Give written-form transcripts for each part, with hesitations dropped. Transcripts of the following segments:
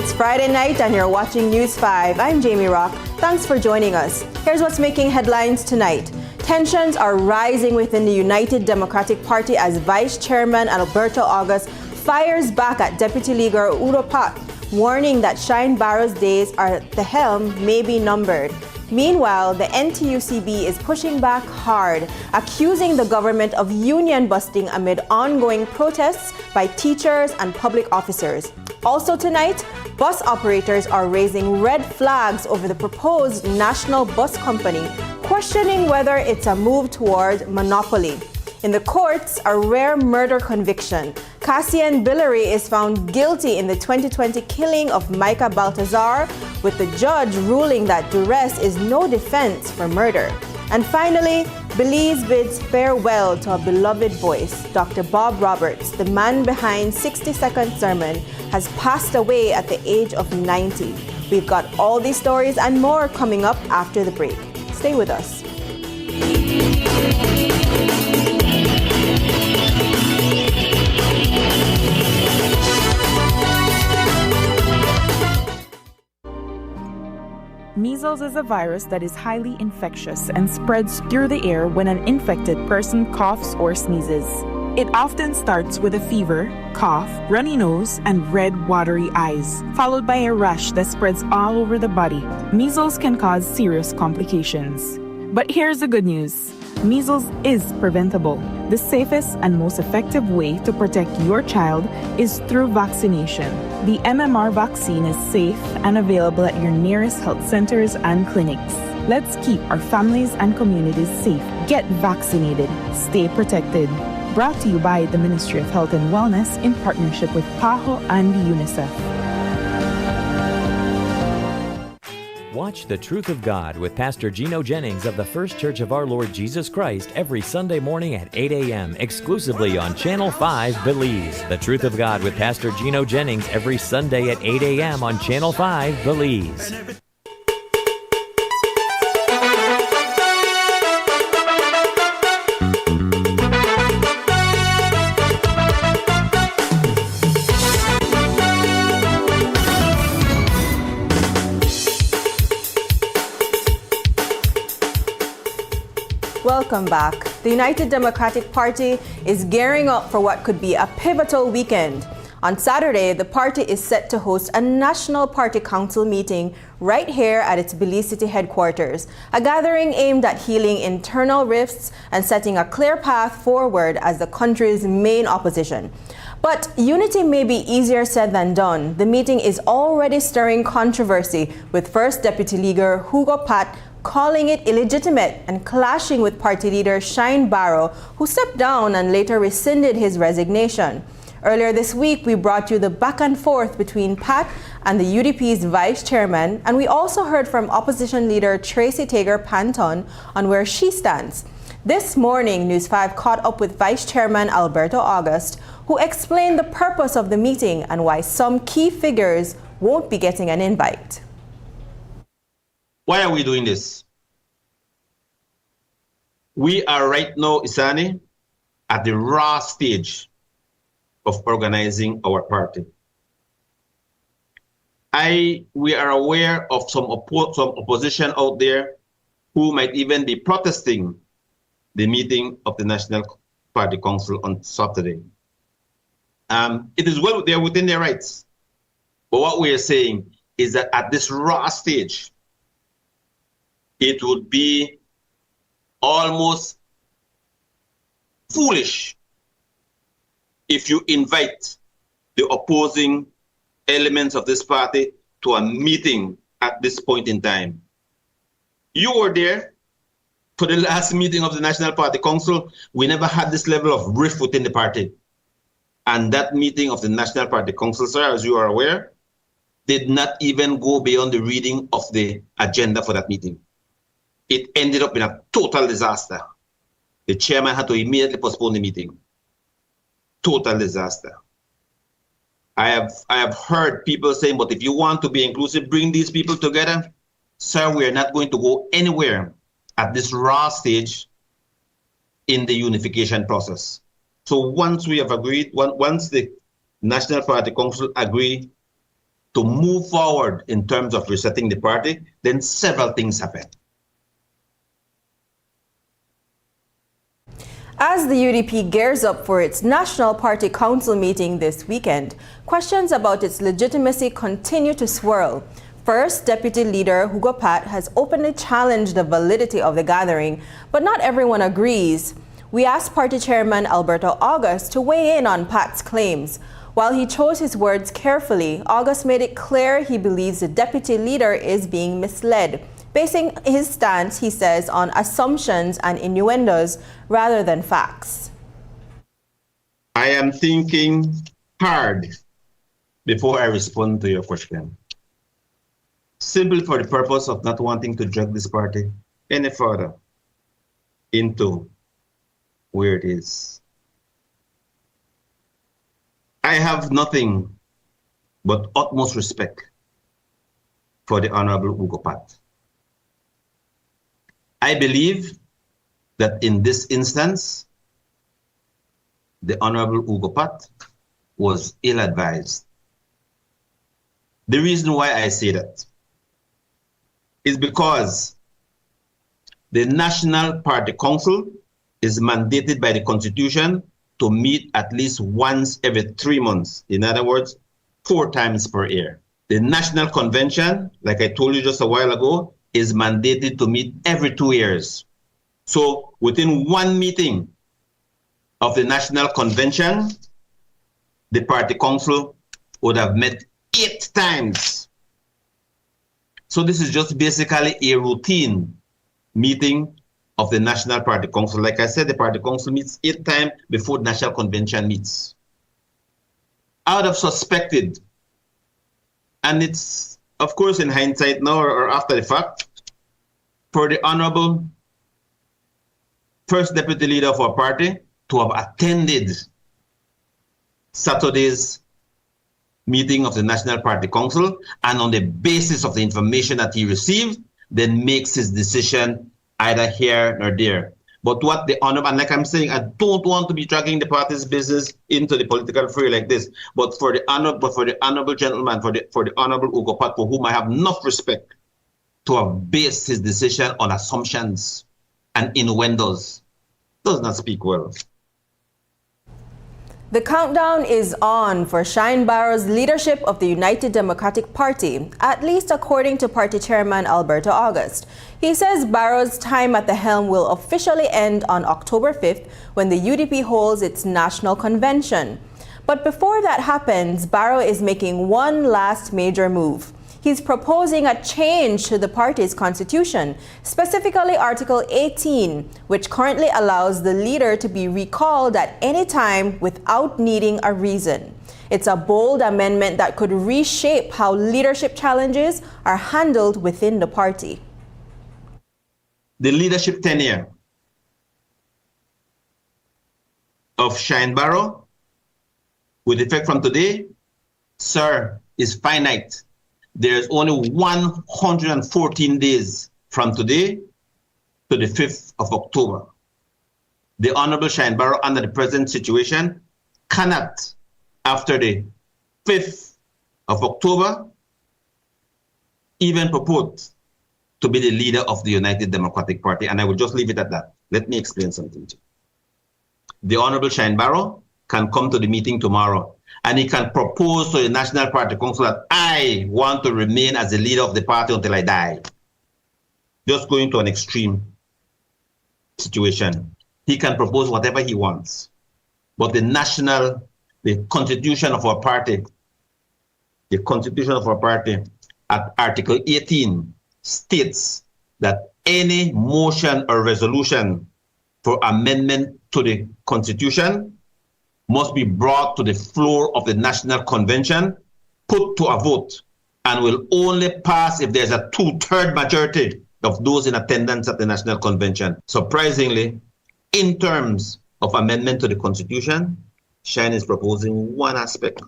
It's Friday night and you're watching News 5. I'm Jamie Rock. Thanks for joining us. Here's what's making headlines tonight. Tensions are rising within the United Democratic Party as Vice Chairman Alberto August fires back at Deputy Leader Udo Pat, warning that Shine Barrow's days at the helm may be numbered. Meanwhile, the NTUCB is pushing back hard, accusing the government of union busting amid ongoing protests by teachers and public officers. Also tonight, bus operators are raising red flags over the proposed national bus company, questioning whether it's a move toward monopoly. In the courts, a rare murder conviction. Cassian Billery is found guilty in the 2020 killing of Micah Baltazar, with the judge ruling that duress is no defense for murder. And finally, Belize bids farewell to a beloved voice. Dr. Bob Roberts, the man behind 60-Second Sermon, has passed away at the age of 90. We've got all these stories and more coming up after the break. Stay with us. Measles is a virus that is highly infectious and spreads through the air when an infected person coughs or sneezes. It often starts with a fever, cough, runny nose, and red, watery eyes, followed by a rash that spreads all over the body. Measles can cause serious complications. But here's the good news. Measles is preventable. The safest and most effective way to protect your child is through vaccination. The MMR vaccine is safe and available at your nearest health centers and clinics. Let's keep our families and communities safe. Get vaccinated. Stay protected. Brought to you by the Ministry of Health and Wellness in partnership with PAHO and UNICEF. Watch The Truth of God with Pastor Gino Jennings of the First Church of Our Lord Jesus Christ every Sunday morning at 8 a.m. exclusively on Channel 5 Belize. The Truth of God with Pastor Gino Jennings every Sunday at 8 a.m. on Channel 5 Belize. Welcome back. The United Democratic Party is gearing up for what could be a pivotal weekend. On Saturday, the party is set to host a National Party Council meeting right here at its Belize City headquarters, a gathering aimed at healing internal rifts and setting a clear path forward as the country's main opposition. But unity may be easier said than done. The meeting is already stirring controversy, with First Deputy Leader Hugo Pat calling it illegitimate and clashing with party leader Shine Barrow, who stepped down and later rescinded his resignation. Earlier this week, we brought you the back and forth between Pat and the UDP's vice chairman, and we also heard from opposition leader Tracy Tager Panton on where she stands. This morning, News 5 caught up with Vice Chairman Alberto August, who explained the purpose of the meeting and why some key figures won't be getting an invite. Why are we doing this? We are right now, Isani, at the raw stage of organizing our party. We are aware of some opposition out there who might even be protesting the meeting of the National Party Council on Saturday. It is well, they're within their rights. But what we are saying is that at this raw stage, it would be almost foolish if you invite the opposing elements of this party to a meeting at this point in time. You were there for the last meeting of the National Party Council. We never had this level of rift within the party. And that meeting of the National Party Council, sir, as you are aware, did not even go beyond the reading of the agenda for that meeting. It ended up in a total disaster. The chairman had to immediately postpone the meeting. Total disaster. I have heard people saying, but if you want to be inclusive, bring these people together. Sir, we are not going to go anywhere at this raw stage in the unification process. So once we have agreed, once the National Party Council agree to move forward in terms of resetting the party, then several things happen. As the UDP gears up for its National Party Council meeting this weekend, questions about its legitimacy continue to swirl. First Deputy Leader Hugo Pat has openly challenged the validity of the gathering, but not everyone agrees. We asked Party Chairman Alberto August to weigh in on Pat's claims. While he chose his words carefully, August made it clear he believes the Deputy Leader is being misled, basing his stance, he says, on assumptions and innuendos rather than facts. I am thinking hard before I respond to your question. Simply for the purpose of not wanting to drag this party any further into where it is. I have nothing but utmost respect for the Honorable Hugo Pat. I believe that in this instance, the Honorable Hugo Pat was ill-advised. The reason why I say that is because the National Party Council is mandated by the Constitution to meet at least once every 3 months. In other words, 4 times per year. The National Convention, like I told you just a while ago, is mandated to meet every 2 years. So within one meeting of the National Convention, the Party Council would have met 8 times. So this is just basically a routine meeting of the National Party Council. Like I said, the Party Council meets 8 times before the National Convention meets. I would have suspected, and it's, of course, in hindsight now or after the fact, for the Honorable First Deputy Leader of our party to have attended Saturday's meeting of the National Party Council, and on the basis of the information that he received, then makes his decision either here or there. But what the honorable, and like I'm saying, I don't want to be dragging the party's business into the political fray like this. But for the honorable gentleman, for the honorable Ugo Pat, for whom I have enough respect to have based his decision on assumptions and innuendos, does not speak well. The countdown is on for Shine Barrow's leadership of the United Democratic Party, at least according to party chairman Alberto August. He says Barrow's time at the helm will officially end on October 5th when the UDP holds its national convention. But before that happens, Barrow is making one last major move. He's proposing a change to the party's constitution, specifically Article 18, which currently allows the leader to be recalled at any time without needing a reason. It's a bold amendment that could reshape how leadership challenges are handled within the party. The leadership tenure of Shine Barrow, with effect from today, sir, is finite. There's only 114 days from today to the 5th of October. The Honorable Shine Barrow, under the present situation, cannot, after the 5th of October, even purport to be the leader of the United Democratic Party. And I will just leave it at that. Let me explain something to you. The Honorable Shine Barrow can come to the meeting tomorrow, and he can propose to the National Party Council that I want to remain as the leader of the party until I die. Just going to an extreme situation. He can propose whatever he wants. But the constitution of our party, at Article 18 states that any motion or resolution for amendment to the constitution must be brought to the floor of the National Convention, put to a vote, and will only pass if there's a 2/3 majority of those in attendance at the National Convention. Surprisingly, in terms of amendment to the Constitution, Shine is proposing one aspect,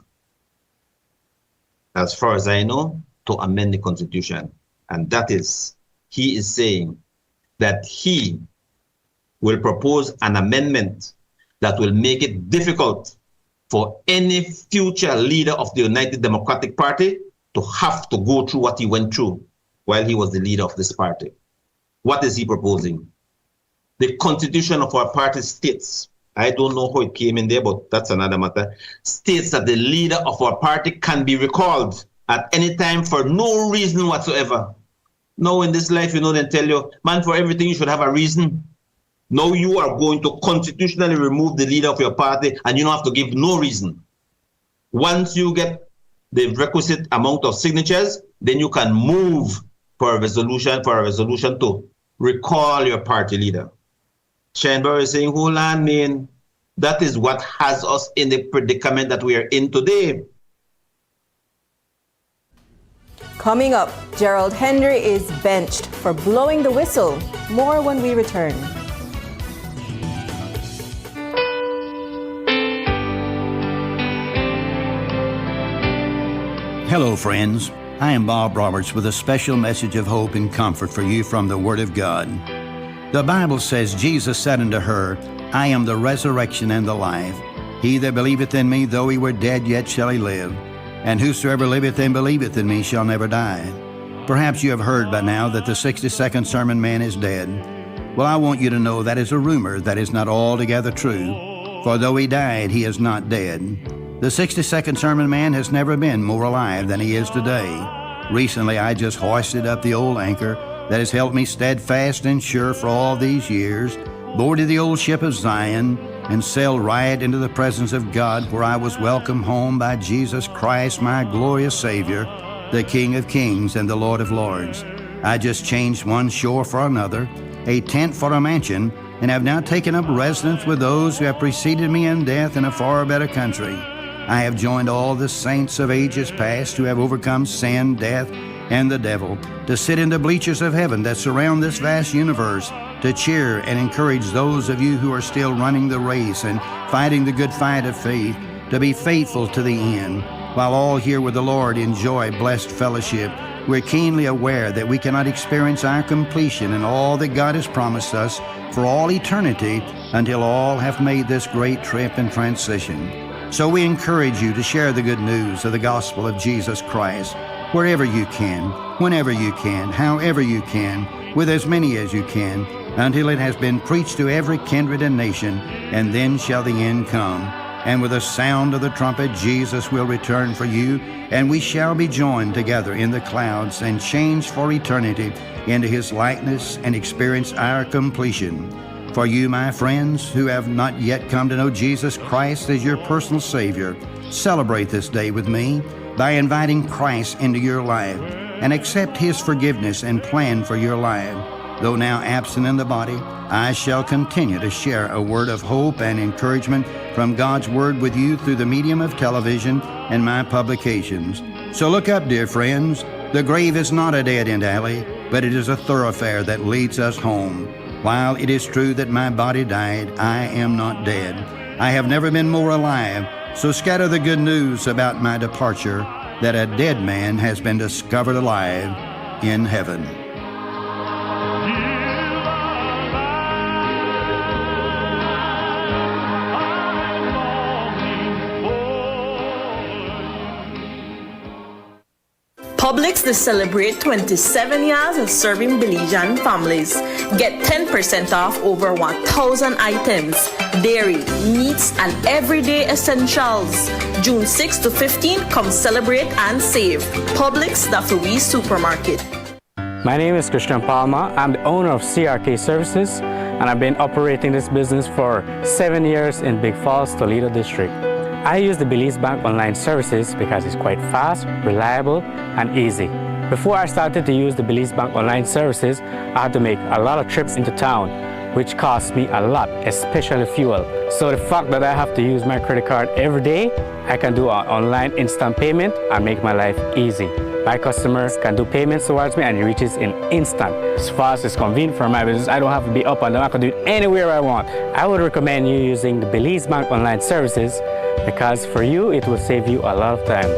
as far as I know, to amend the Constitution. And that is, he is saying that he will propose an amendment that will make it difficult for any future leader of the United Democratic Party to have to go through what he went through while he was the leader of this party. What is he proposing? The constitution of our party states, I don't know how it came in there, but that's another matter, states that the leader of our party can be recalled at any time for no reason whatsoever. Now in this life, they tell you, man, for everything you should have a reason. Now you are going to constitutionally remove the leader of your party and you don't have to give no reason. Once you get the requisite amount of signatures, then you can move for a resolution to recall your party leader. Shine Barrow is saying, hold on, man. That is what has us in the predicament that we are in today. Coming up, Gerald Henry is benched for blowing the whistle. More when we return. Hello, friends. I am Bob Roberts with a special message of hope and comfort for you from the Word of God. The Bible says, Jesus said unto her, I am the resurrection and the life. He that believeth in me, though he were dead, yet shall he live. And whosoever liveth and believeth in me shall never die. Perhaps you have heard by now that the 62nd Sermon Man is dead. Well, I want you to know that is a rumor that is not altogether true. For though he died, he is not dead. The 62nd Sermon Man has never been more alive than he is today. Recently, I just hoisted up the old anchor that has held me steadfast and sure for all these years, boarded the old ship of Zion, and sailed right into the presence of God, where I was welcomed home by Jesus Christ, my glorious Savior, the King of Kings and the Lord of Lords. I just changed one shore for another, a tent for a mansion, and have now taken up residence with those who have preceded me in death in a far better country. I have joined all the saints of ages past who have overcome sin, death, and the devil, to sit in the bleachers of heaven that surround this vast universe, to cheer and encourage those of you who are still running the race and fighting the good fight of faith, to be faithful to the end. While all here with the Lord enjoy blessed fellowship, we're keenly aware that we cannot experience our completion in all that God has promised us for all eternity until all have made this great trip and transition. So we encourage you to share the good news of the gospel of Jesus Christ wherever you can, whenever you can, however you can, with as many as you can, until it has been preached to every kindred and nation, and then shall the end come. And with the sound of the trumpet, Jesus will return for you, and we shall be joined together in the clouds and changed for eternity into his likeness and experience our completion. For you, my friends, who have not yet come to know Jesus Christ as your personal Savior, celebrate this day with me by inviting Christ into your life and accept his forgiveness and plan for your life. Though now absent in the body, I shall continue to share a word of hope and encouragement from God's Word with you through the medium of television and my publications. So look up, dear friends. The grave is not a dead-end alley, but it is a thoroughfare that leads us home. While it is true that my body died, I am not dead. I have never been more alive. So scatter the good news about my departure, that a dead man has been discovered alive in heaven. Publix to celebrate 27 years of serving Belizean families. Get 10% off over 1,000 items, dairy, meats, and everyday essentials. June 6 to 15, come celebrate and save. Publix, Dr. Wee's Supermarket. My name is Christian Palmer. I'm the owner of CRK Services, and I've been operating this business for 7 years in Big Falls, Toledo District. I use the Belize Bank online services because it's quite fast, reliable, and easy. Before I started to use the Belize Bank online services, I had to make a lot of trips into town, which cost me a lot, especially fuel. So the fact that I have to use my credit card every day, I can do an online instant payment and make my life easy. My customers can do payments towards me and it reaches in instant. As far as it's convenient for my business, I don't have to be up and down. I can do it anywhere I want. I would recommend you using the Belize Bank online services because for you, it will save you a lot of time.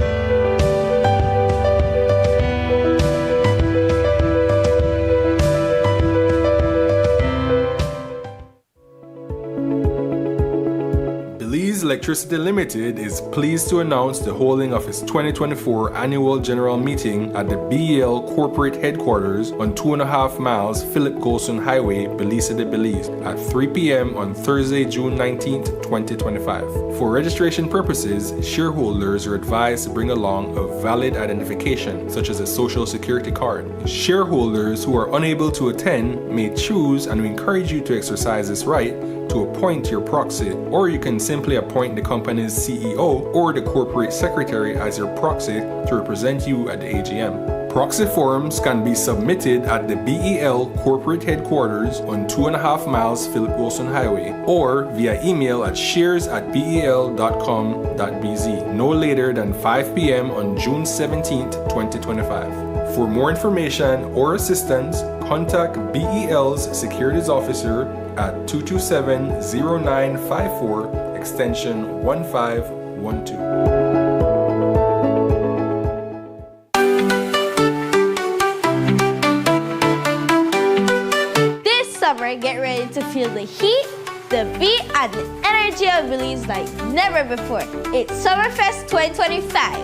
Electricity Limited is pleased to announce the holding of its 2024 annual general meeting at the BEL corporate headquarters on 2.5 miles Philip Golson Highway, Belize de Belize at 3 p.m. on Thursday, June 19th, 2025. For registration purposes, shareholders are advised to bring along a valid identification such as a social security card. Shareholders who are unable to attend may choose, and we encourage you to exercise this right, to appoint your proxy, or you can simply appoint the company's CEO or the corporate secretary as your proxy to represent you at the AGM. Proxy forms can be submitted at the BEL corporate headquarters on 2.5 miles Philip Wilson Highway or via email at shares@bel.com.bz no later than 5 p.m. on June 17th, 2025. For more information or assistance, contact BEL's Securities Officer at 227-0954, extension 1512. This summer, get ready to feel the heat, the beat, and the energy of Belize like never before. It's Summerfest 2025.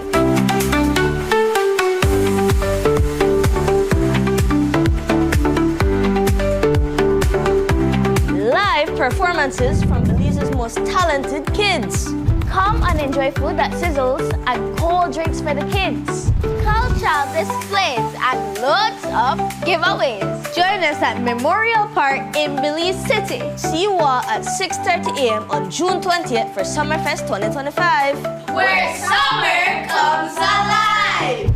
Performances from Belize's most most talented kids. Come and enjoy food that sizzles and cold drinks for the kids. Cultural displays and loads of giveaways. Join us at Memorial Park in Belize City. See you all at 6:30 a.m. on June 20th for Summerfest 2025. Where summer comes alive!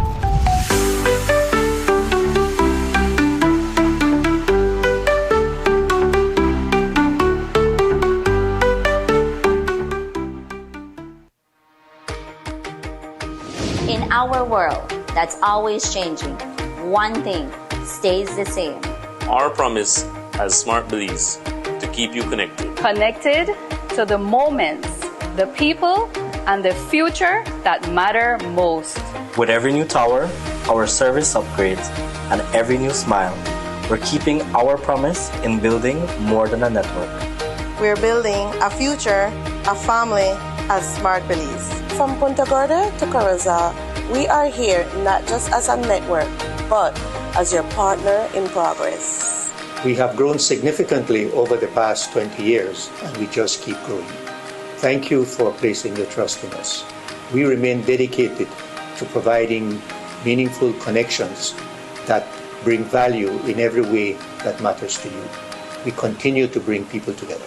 In our world that's always changing, one thing stays the same. Our promise as Smart Belize to keep you connected. Connected to the moments, the people, and the future that matter most. With every new tower, our service upgrades, and every new smile, we're keeping our promise in building more than a network. We're building a future, a family as Smart Belize. From Punta Gorda to Corozal, we are here not just as a network, but as your partner in progress. We have grown significantly over the past 20 years, and we just keep growing. Thank you for placing your trust in us. We remain dedicated to providing meaningful connections that bring value in every way that matters to you. We continue to bring people together.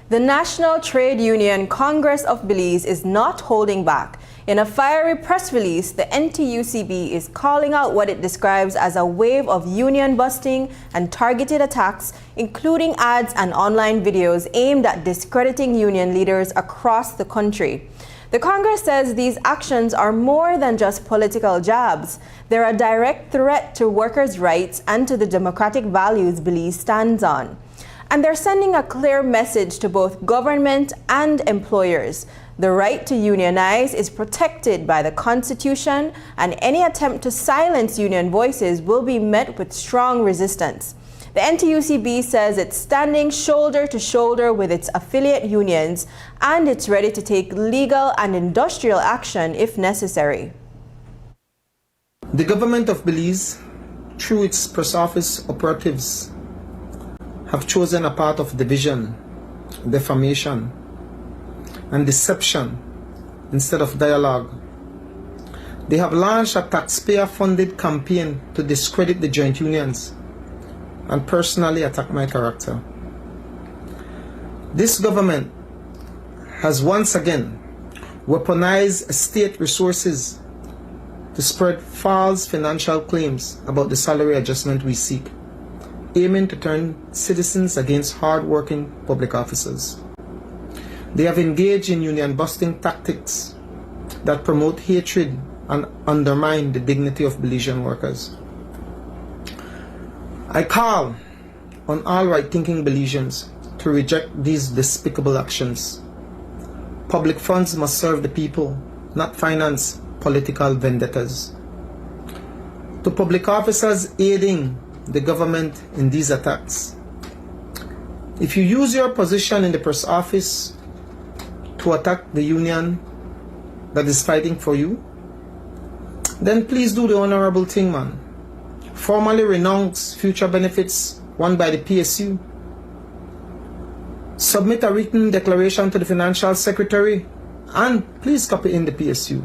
The National Trade Union Congress of Belize is not holding back. In a fiery press release, the NTUCB is calling out what it describes as a wave of union busting and targeted attacks, including ads and online videos aimed at discrediting union leaders across the country. The Congress says these actions are more than just political jabs. They're a direct threat to workers' rights and to the democratic values Belize stands on. And they're sending a clear message to both government and employers. The right to unionize is protected by the Constitution, and any attempt to silence union voices will be met with strong resistance. The NTUCB says it's standing shoulder to shoulder with its affiliate unions, and it's ready to take legal and industrial action if necessary. The government of Belize, through its press office operatives, have chosen a path of division, defamation, and deception instead of dialogue. They have launched a taxpayer-funded campaign to discredit the joint unions and personally attack my character. This government has once again weaponized state resources to spread false financial claims about the salary adjustment we seek, aiming to turn citizens against hard-working public officers. They have engaged in union-busting tactics that promote hatred and undermine the dignity of Belizean workers. I call on all right-thinking Belizeans to reject these despicable actions. Public funds must serve the people, not finance political vendettas. To public officers aiding the government in these attacks, if you use your position in the press office to attack the union that is fighting for you, then please do the honorable thing, man. Formally renounce future benefits won by the PSU. Submit a written declaration to the Financial Secretary, and please copy in the PSU.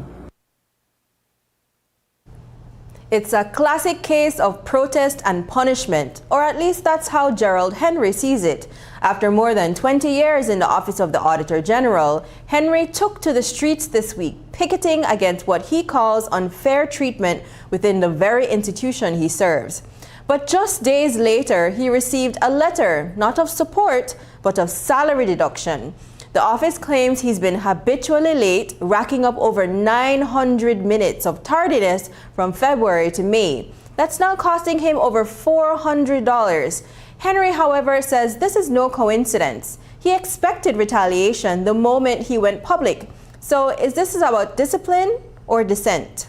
It's a classic case of protest and punishment, or at least that's how Gerald Henry sees it. After more than 20 years in the Office of the Auditor General, Henry took to the streets this week, picketing against what he calls unfair treatment within the very institution he serves. But just days later, he received a letter, not of support, but of salary deduction. The office claims he's been habitually late, racking up over 900 minutes of tardiness from February to May. That's now costing him over $400. Henry, however, says this is no coincidence. He expected retaliation the moment he went public. So is this about discipline or dissent?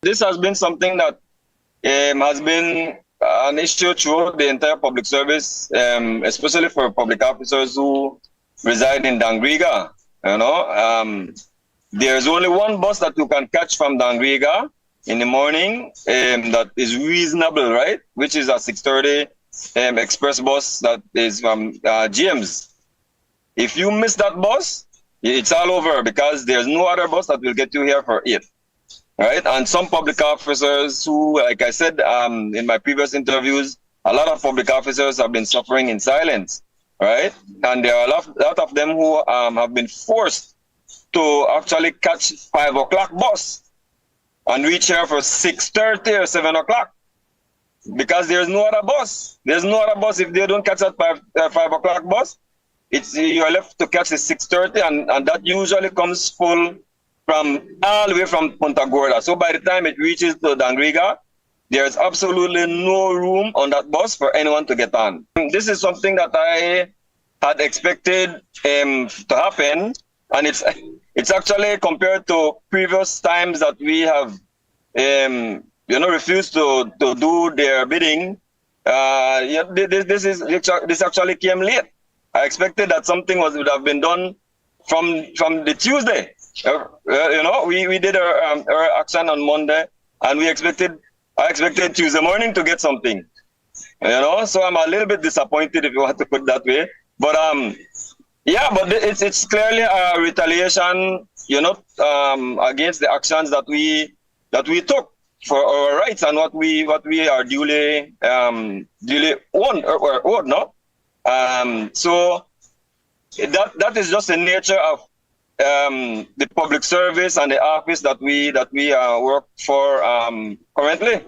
This has been something that has been an issue throughout the entire public service, especially for public officers who reside in Dangriga. You know, there's only one bus that you can catch from Dangriga, in the morning that is reasonable, right? Which is a 6:30 express bus that is from GM's. If you miss that bus, it's all over because there's no other bus that will get you here for 8. Right? And some public officers who, like I said in my previous interviews, a lot of public officers have been suffering in silence, right? And there are a lot of them who have been forced to actually catch 5 o'clock bus and reach here for 6:30 or 7 o'clock because there's no other bus. There's no other bus. If they don't catch that 5 o'clock bus, you're left to catch the 6:30, and that usually comes full from all the way from Punta Gorda. So by the time it reaches to Dangriga, there's absolutely no room on that bus for anyone to get on. This is something that I had expected to happen, and it's actually compared to previous times that we have refused to do their bidding. This actually came late. I expected that something would have been done from the Tuesday. We did our action on Monday, and I expected Tuesday morning to get something. So I'm a little bit disappointed, if you want to put it that way. But but it's clearly a retaliation, against the actions that we took for our rights and what we are duly owed, no? So that is just the nature of the public service and the office that we work for currently.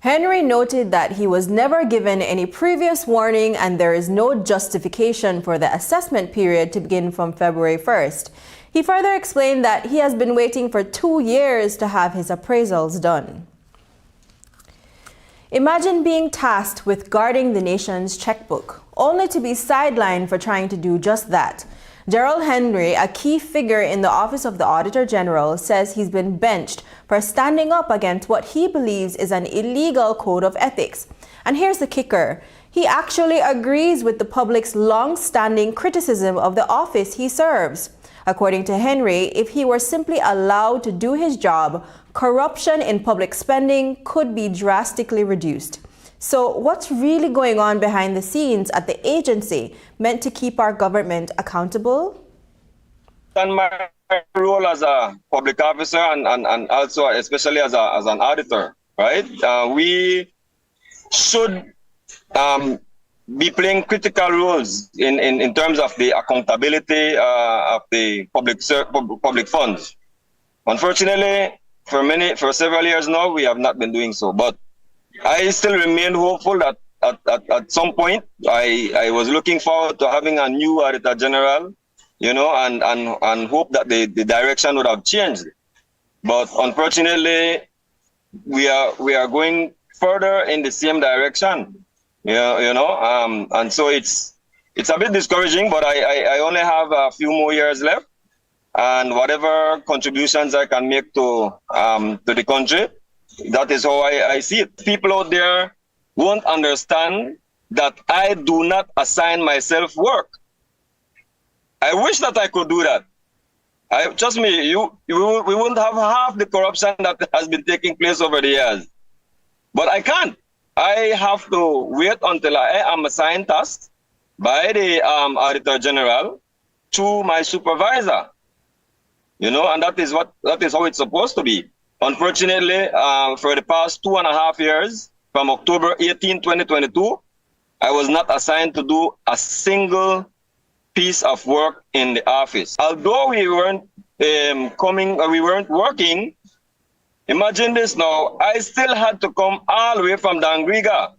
Henry noted that he was never given any previous warning and there is no justification for the assessment period to begin from February 1st. He further explained that he has been waiting for 2 years to have his appraisals done. Imagine being tasked with guarding the nation's checkbook, only to be sidelined for trying to do just that. Gerald Henry, a key figure in the Office of the Auditor General, says he's been benched for standing up against what he believes is an illegal code of ethics. And here's the kicker. He actually agrees with the public's long-standing criticism of the office he serves. According to Henry, if he were simply allowed to do his job, corruption in public spending could be drastically reduced. So what's really going on behind the scenes at the agency meant to keep our government accountable? And my role as a public officer and also especially as an auditor, right? We should be playing critical roles in terms of the accountability of the public funds. Unfortunately, for several years now, we have not been doing so. But I still remain hopeful that at some point, I was looking forward to having a new Auditor General, and hope that the direction would have changed. But unfortunately, we are going further in the same direction, and so it's a bit discouraging. But I only have a few more years left, and whatever contributions I can make to the country, that is how I see it. People out there won't understand that I do not assign myself work. I wish that I could do that. Trust me, we wouldn't have half the corruption that has been taking place over the years. But I can't. I have to wait until I am assigned tasks by the Auditor General to my supervisor. And that is how it's supposed to be. Unfortunately, for the past 2.5 years, from October 18, 2022, I was not assigned to do a single piece of work in the office. Although we weren't working, imagine this now, I still had to come all the way from Dangriga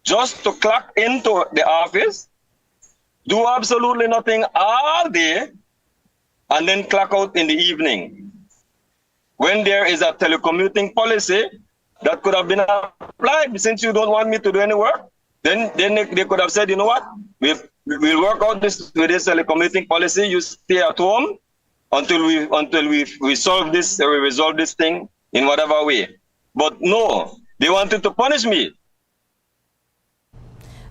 just to clock into the office, do absolutely nothing all day, and then clock out in the evening. When there is a telecommuting policy that could have been applied, since you don't want me to do any work, then they could have said, you know what, we'll work out with this telecommuting policy. You stay at home until we solve this or we resolve this thing in whatever way. But no, they wanted to punish me.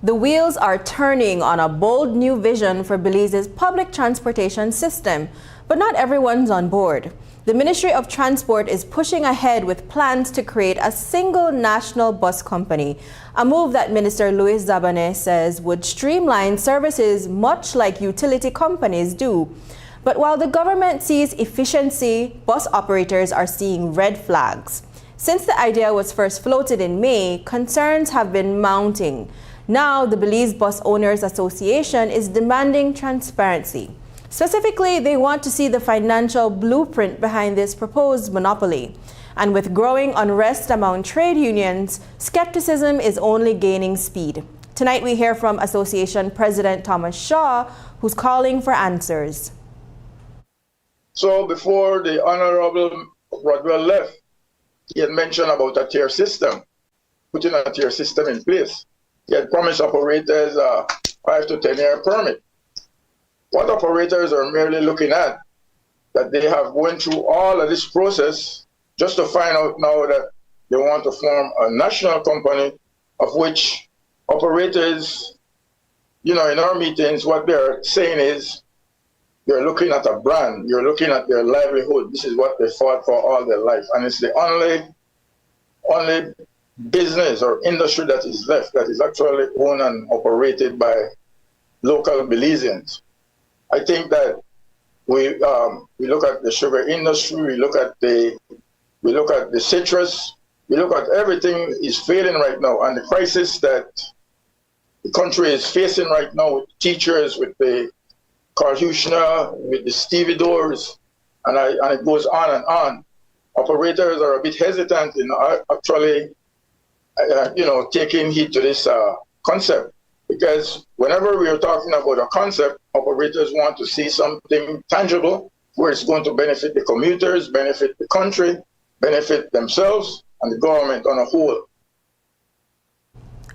The wheels are turning on a bold new vision for Belize's public transportation system, but not everyone's on board. the Ministry of Transport is pushing ahead with plans to create a single national bus company, a move that Minister Louis Zabane says would streamline services much like utility companies do. But while the government sees efficiency, bus operators are seeing red flags. Since the idea was first floated in May, concerns have been mounting. Now, the Belize Bus Owners Association is demanding transparency. Specifically, they want to see the financial blueprint behind this proposed monopoly. And with growing unrest among trade unions, skepticism is only gaining speed. Tonight, we hear from Association President Thomas Shaw, who's calling for answers. So before the Honorable Rodwell left, he had mentioned about a tier system, putting a tier system in place. He had promised operators a 5 to 10 year permit. What operators are merely looking at, that they have went through all of this process just to find out now that they want to form a national company, of which operators, in our meetings, what they're saying is, you're looking at a brand, you're looking at their livelihood. This is what they fought for all their life. And it's the only business or industry that is left that is actually owned and operated by local Belizeans. I think that we look at the sugar industry, we look at the citrus, we look at everything is failing right now, and the crisis that the country is facing right now with teachers, with the Carl Huchner, with the stevedores, and it goes on and on. Operators are a bit hesitant in actually, taking heed to this concept. Because whenever we are talking about a concept, operators want to see something tangible where it's going to benefit the commuters, benefit the country, benefit themselves and the government on a whole.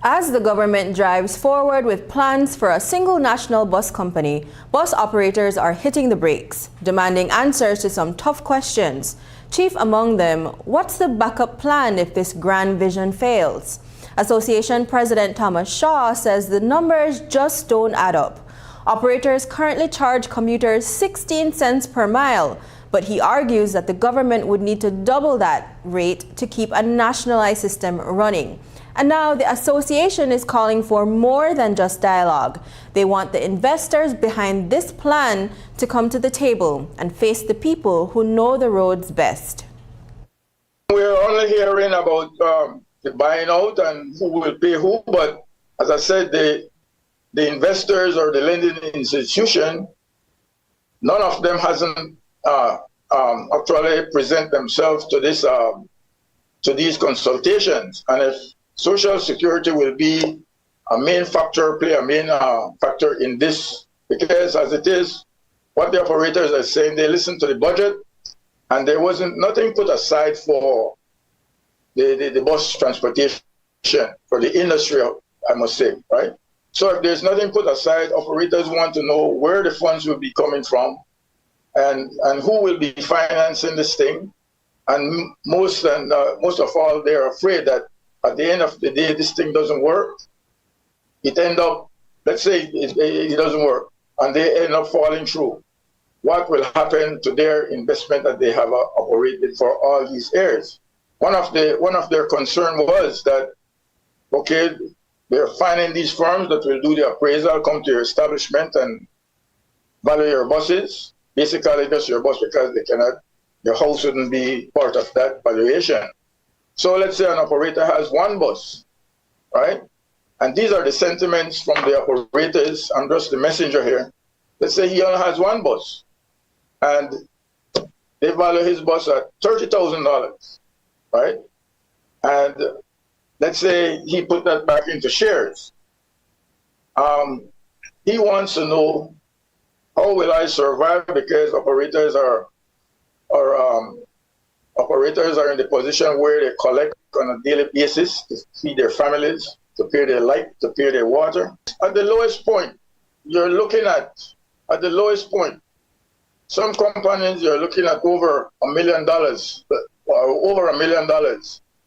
As the government drives forward with plans for a single national bus company, bus operators are hitting the brakes, demanding answers to some tough questions. Chief among them, what's the backup plan if this grand vision fails? Association President Thomas Shaw says the numbers just don't add up. Operators currently charge commuters 16 cents per mile, but he argues that the government would need to double that rate to keep a nationalized system running. And now the association is calling for more than just dialogue. They want the investors behind this plan to come to the table and face the people who know the roads best. We're only hearing about the buying out and who will pay who, but as I said, the investors or the lending institution, none of them hasn't actually present themselves to this to these consultations. And if Social Security will be a main factor, play a main factor in this, because as it is, what the operators are saying, they listen to the budget, and there wasn't nothing put aside for the bus transportation, for the industry, I must say, right? So if there's nothing put aside, operators want to know where the funds will be coming from and who will be financing this thing. And most of all, they're afraid that at the end of the day, this thing doesn't work. It end up, let's say it doesn't work, and they end up falling through. What will happen to their investment that they have operated for all these years? One of their concern was that, okay, they're finding these firms that will do the appraisal, come to your establishment and value your buses. Basically, just your bus, because your house wouldn't be part of that valuation. So let's say an operator has one bus, right? And these are the sentiments from the operators. I'm just the messenger here. Let's say he only has one bus, and they value his bus at $30,000, right? And let's say he put that back into shares. He wants to know, how will I survive? Because operators are in the position where they collect on a daily basis to feed their families, to pay their light, to pay their water. At the lowest point, you're looking at the lowest point, some companies you're looking at over $1 million, over $1 million.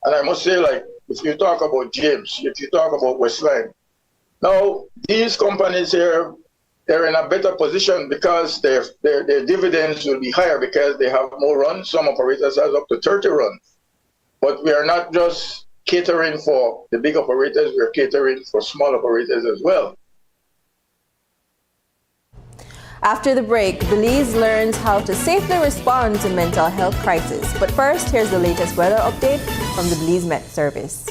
And I must say, like, if you talk about James, if you talk about Westline, now these companies here, they're in a better position because their dividends will be higher because they have more runs. Some operators have up to 30 runs. But we are not just catering for the big operators, we're catering for small operators as well. After the break, Belize learns how to safely respond to mental health crisis. But first, here's the latest weather update from the Belize Met Service.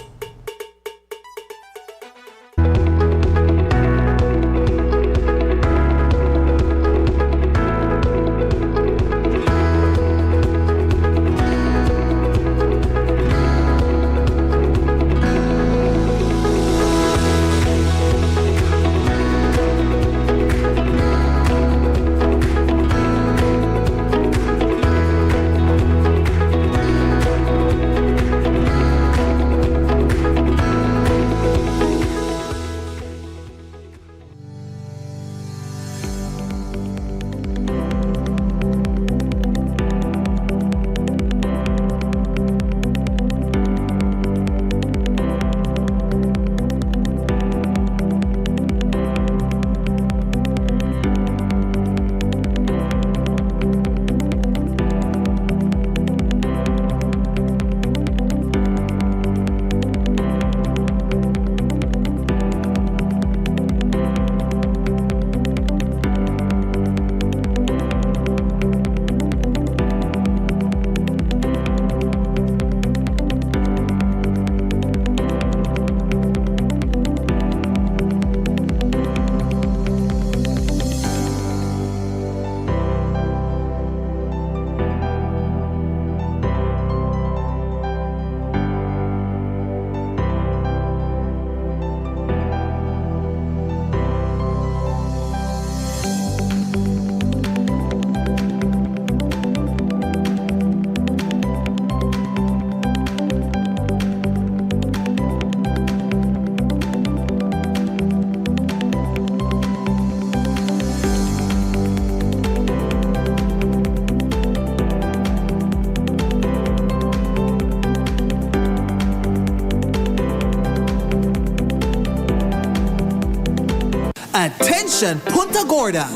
Attention Punta Gorda!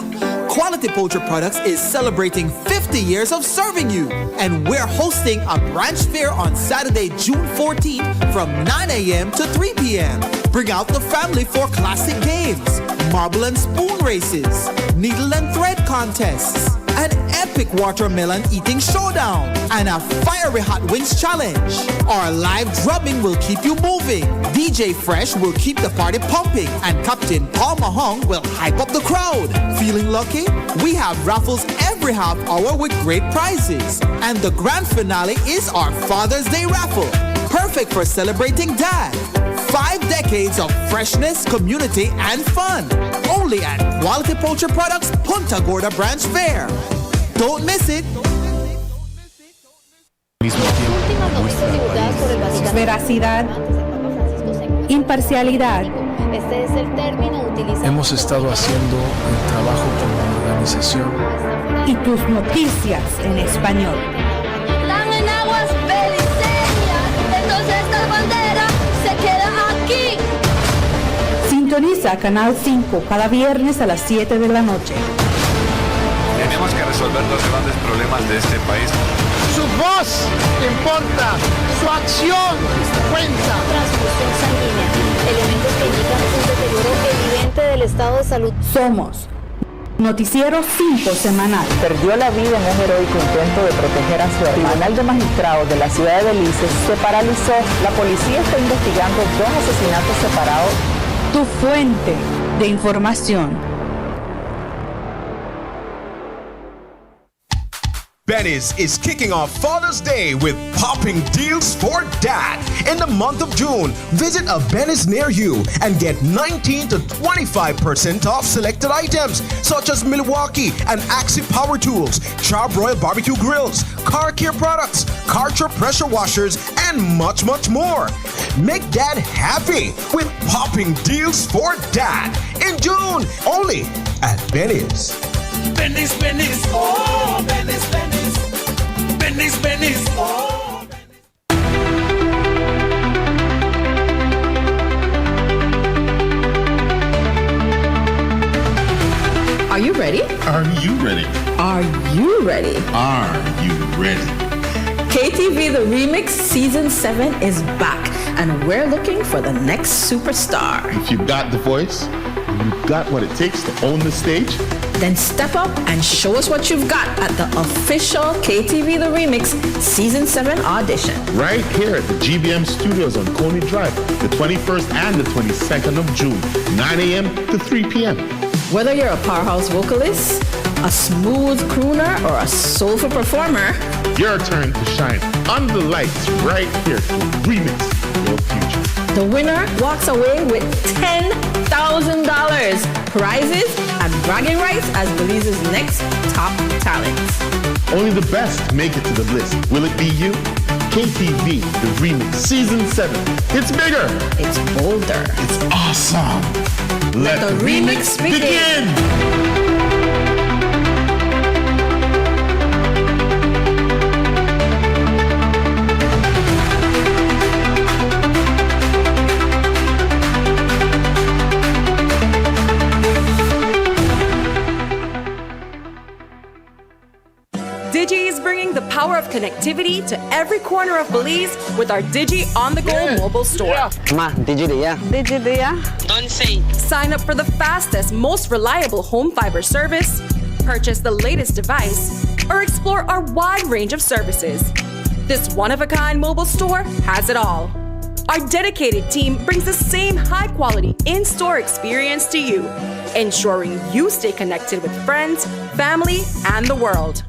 Quality Poultry Products is celebrating 50 years of serving you, and we're hosting a branch fair on Saturday, June 14th from 9 a.m. to 3 p.m. Bring out the family for classic games, marble and spoon races, needle and thread contests, an epic watermelon eating showdown, and a fiery hot wings challenge. Our live drumming will keep you moving. DJ Fresh will keep the party pumping, and Captain Paul Mahong will hype up the crowd. Feeling lucky? We have raffles every half hour with great prizes. And the grand finale is our Father's Day raffle. Perfect for celebrating Dad. 5 decades of freshness, community, and fun. Only at Quality Poultry Products Punta Gorda Branch Fair. Don't miss it. Veracidad, imparcialidad. Hemos estado haciendo el trabajo como organización. Y tus noticias en español. Están en aguas beliceñas, entonces esta bandera se queda aquí. Sintoniza Canal 5 cada viernes a las 7 de la noche. Tenemos que resolver los grandes problemas de este país. Su voz importa, su acción cuenta. Transfusión sanguínea, elementos que indican un deterioro evidente del estado de salud. Somos Noticiero 5 semanal. Perdió la vida en un heroico intento de proteger a su hermano. El Tribunal de Magistrados de la ciudad de Belice se paralizó. La policía está investigando 2 asesinatos separados. Tu fuente de información. Benny's is kicking off Father's Day with popping deals for dad. In the month of June, visit a Benny's near you and get 19 to 25% off selected items such as Milwaukee and Axie power tools, Charbroil barbecue grills, car care products, Karcher pressure washers, and much, much more. Make dad happy with popping deals for dad in June, only at Benny's. Benny's, Benny's, oh, Benny's, Benny's, Benny's, Benny's, oh. ready? Are you ready? KTV The Remix Season 7 is back, and we're looking for the next superstar. If you got the voice, and you got what it takes to own the stage, then step up and show us what you've got at the official KTV The Remix Season 7 audition. right here at the GBM Studios on Coney Drive, the 21st and the 22nd of June, 9 a.m. to 3 p.m. Whether you're a powerhouse vocalist, a smooth crooner, or a soulful performer, your turn to shine under the lights right here to remix your future. the winner walks away with $10,000, prizes, and bragging rights as Belize's next top talent. Only the best make it to the list. Will it be you? KTV, the remix, season 7. It's bigger. It's bolder. It's awesome. Let the remix begin. Digi is bringing the power of connectivity to every corner of Belize with our Digi on-the-go mobile store. Ma, Digi dia. Digi dia. Don't say. Sign up for the fastest, most reliable home fiber service, purchase the latest device, or explore our wide range of services. This one-of-a-kind mobile store has it all. Our dedicated team brings the same high-quality in-store experience to you, ensuring you stay connected with friends, family, and the world.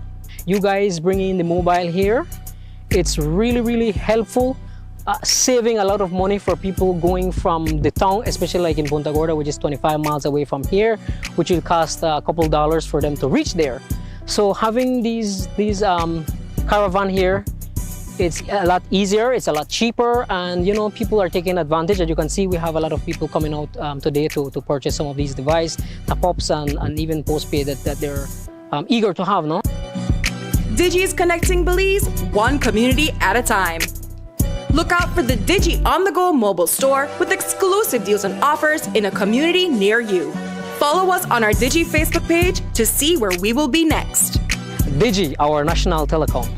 You guys bringing the mobile here, it's really helpful, saving a lot of money for people going from the town, especially like in Punta Gorda, which is 25 miles away from here, which will cost a couple dollars for them to reach there. So having these caravan here, it's a lot easier, it's a lot cheaper, and you know, people are taking advantage. As you can see, we have a lot of people coming out today to purchase some of these devices, top-ups and even postpaid that they're eager to have, no? Digi is connecting Belize one community at a time. Look out for the Digi on-the-go mobile store with exclusive deals and offers in a community near you. Follow us on our Digi Facebook page to see where we will be next. Digi, our national telecom.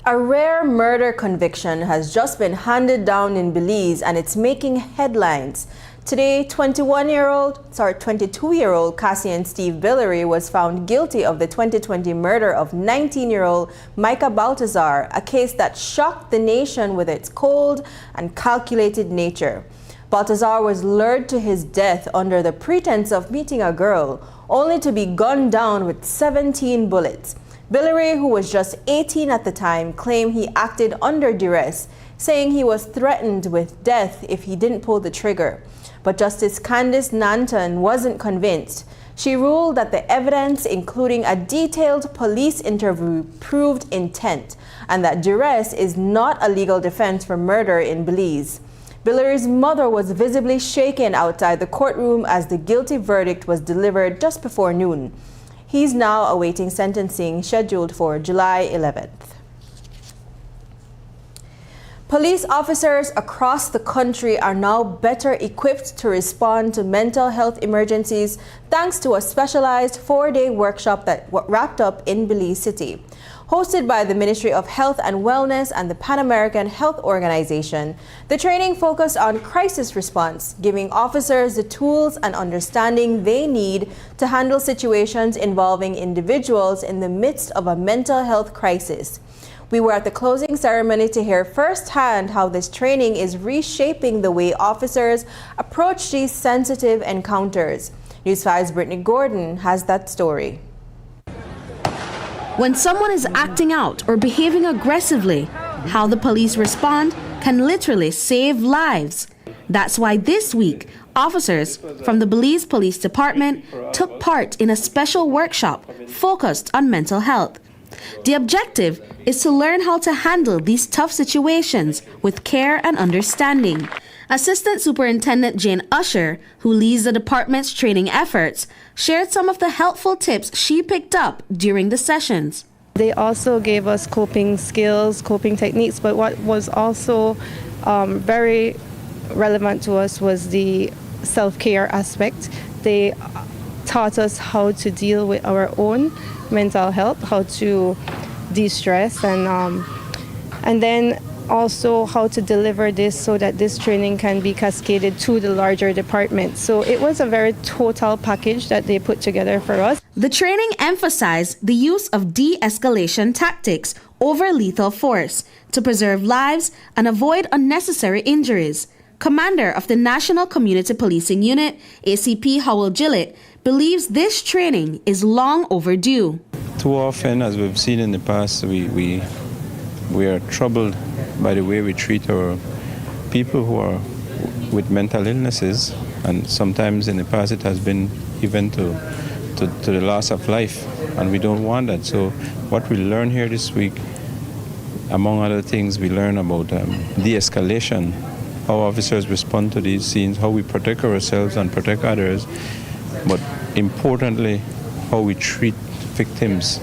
A rare murder conviction has just been handed down in Belize, and it's making headlines. Today, 22-year-old Cassian Steve Billery was found guilty of the 2020 murder of 19-year-old Micah Baltazar, a case that shocked the nation with its cold and calculated nature. Baltazar was lured to his death under the pretense of meeting a girl, only to be gunned down with 17 bullets. Billery, who was just 18 at the time, claimed he acted under duress, saying he was threatened with death if he didn't pull the trigger. But Justice Candice Nanton wasn't convinced. She ruled that the evidence, including a detailed police interview, proved intent, and that duress is not a legal defense for murder in Belize. Billery's mother was visibly shaken outside the courtroom as the guilty verdict was delivered just before noon. He's now awaiting sentencing, scheduled for July 11th. Police officers across the country are now better equipped to respond to mental health emergencies thanks to a specialized 4-day workshop that wrapped up in Belize City. Hosted by the Ministry of Health and Wellness and the Pan American Health Organization, the training focused on crisis response, giving officers the tools and understanding they need to handle situations involving individuals in the midst of a mental health crisis. We were at the closing ceremony to hear firsthand how this training is reshaping the way officers approach these sensitive encounters. News 5's Brittany Gordon has that story. When someone is acting out or behaving aggressively, how the police respond can literally save lives. That's why this week, officers from the Belize Police Department took part in a special workshop focused on mental health. The objective is to learn how to handle these tough situations with care and understanding. Assistant Superintendent Jane Usher, who leads the department's training efforts, shared some of the helpful tips she picked up during the sessions. They also gave us coping skills, coping techniques, but what was also very relevant to us was the self-care aspect. They taught us how to deal with our own mental health, how to de-stress, and then also how to deliver this so that this training can be cascaded to the larger department. So it was a very total package that they put together for us. The training emphasized the use of de-escalation tactics over lethal force to preserve lives and avoid unnecessary injuries. Commander of the National Community Policing Unit, ACP Howell Gillett, believes this training is long overdue. Too often, as we've seen in the past, we are troubled by the way we treat our people who are with mental illnesses, and sometimes in the past it has been even to the loss of life, and we don't want that. So what we learn here this week, among other things, we learn about de-escalation, how officers respond to these scenes, how we protect ourselves and protect others, but importantly, how we treat victims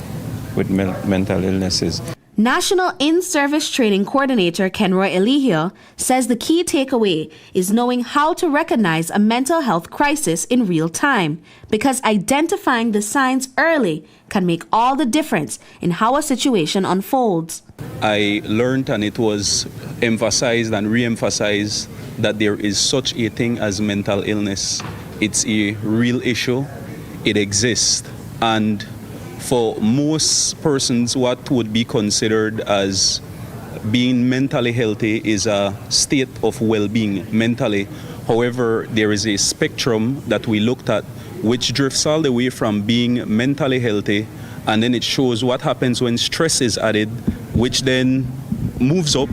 with mental illnesses. National In-Service Training Coordinator Kenroy Eligio says the key takeaway is knowing how to recognize a mental health crisis in real time, because identifying the signs early can make all the difference in how a situation unfolds. I learned, and it was emphasized and re-emphasized, that there is such a thing as mental illness. It's a real issue. It exists. And for most persons, what would be considered as being mentally healthy is a state of well-being mentally. However, there is a spectrum that we looked at which drifts all the way from being mentally healthy, and then it shows what happens when stress is added, which then moves up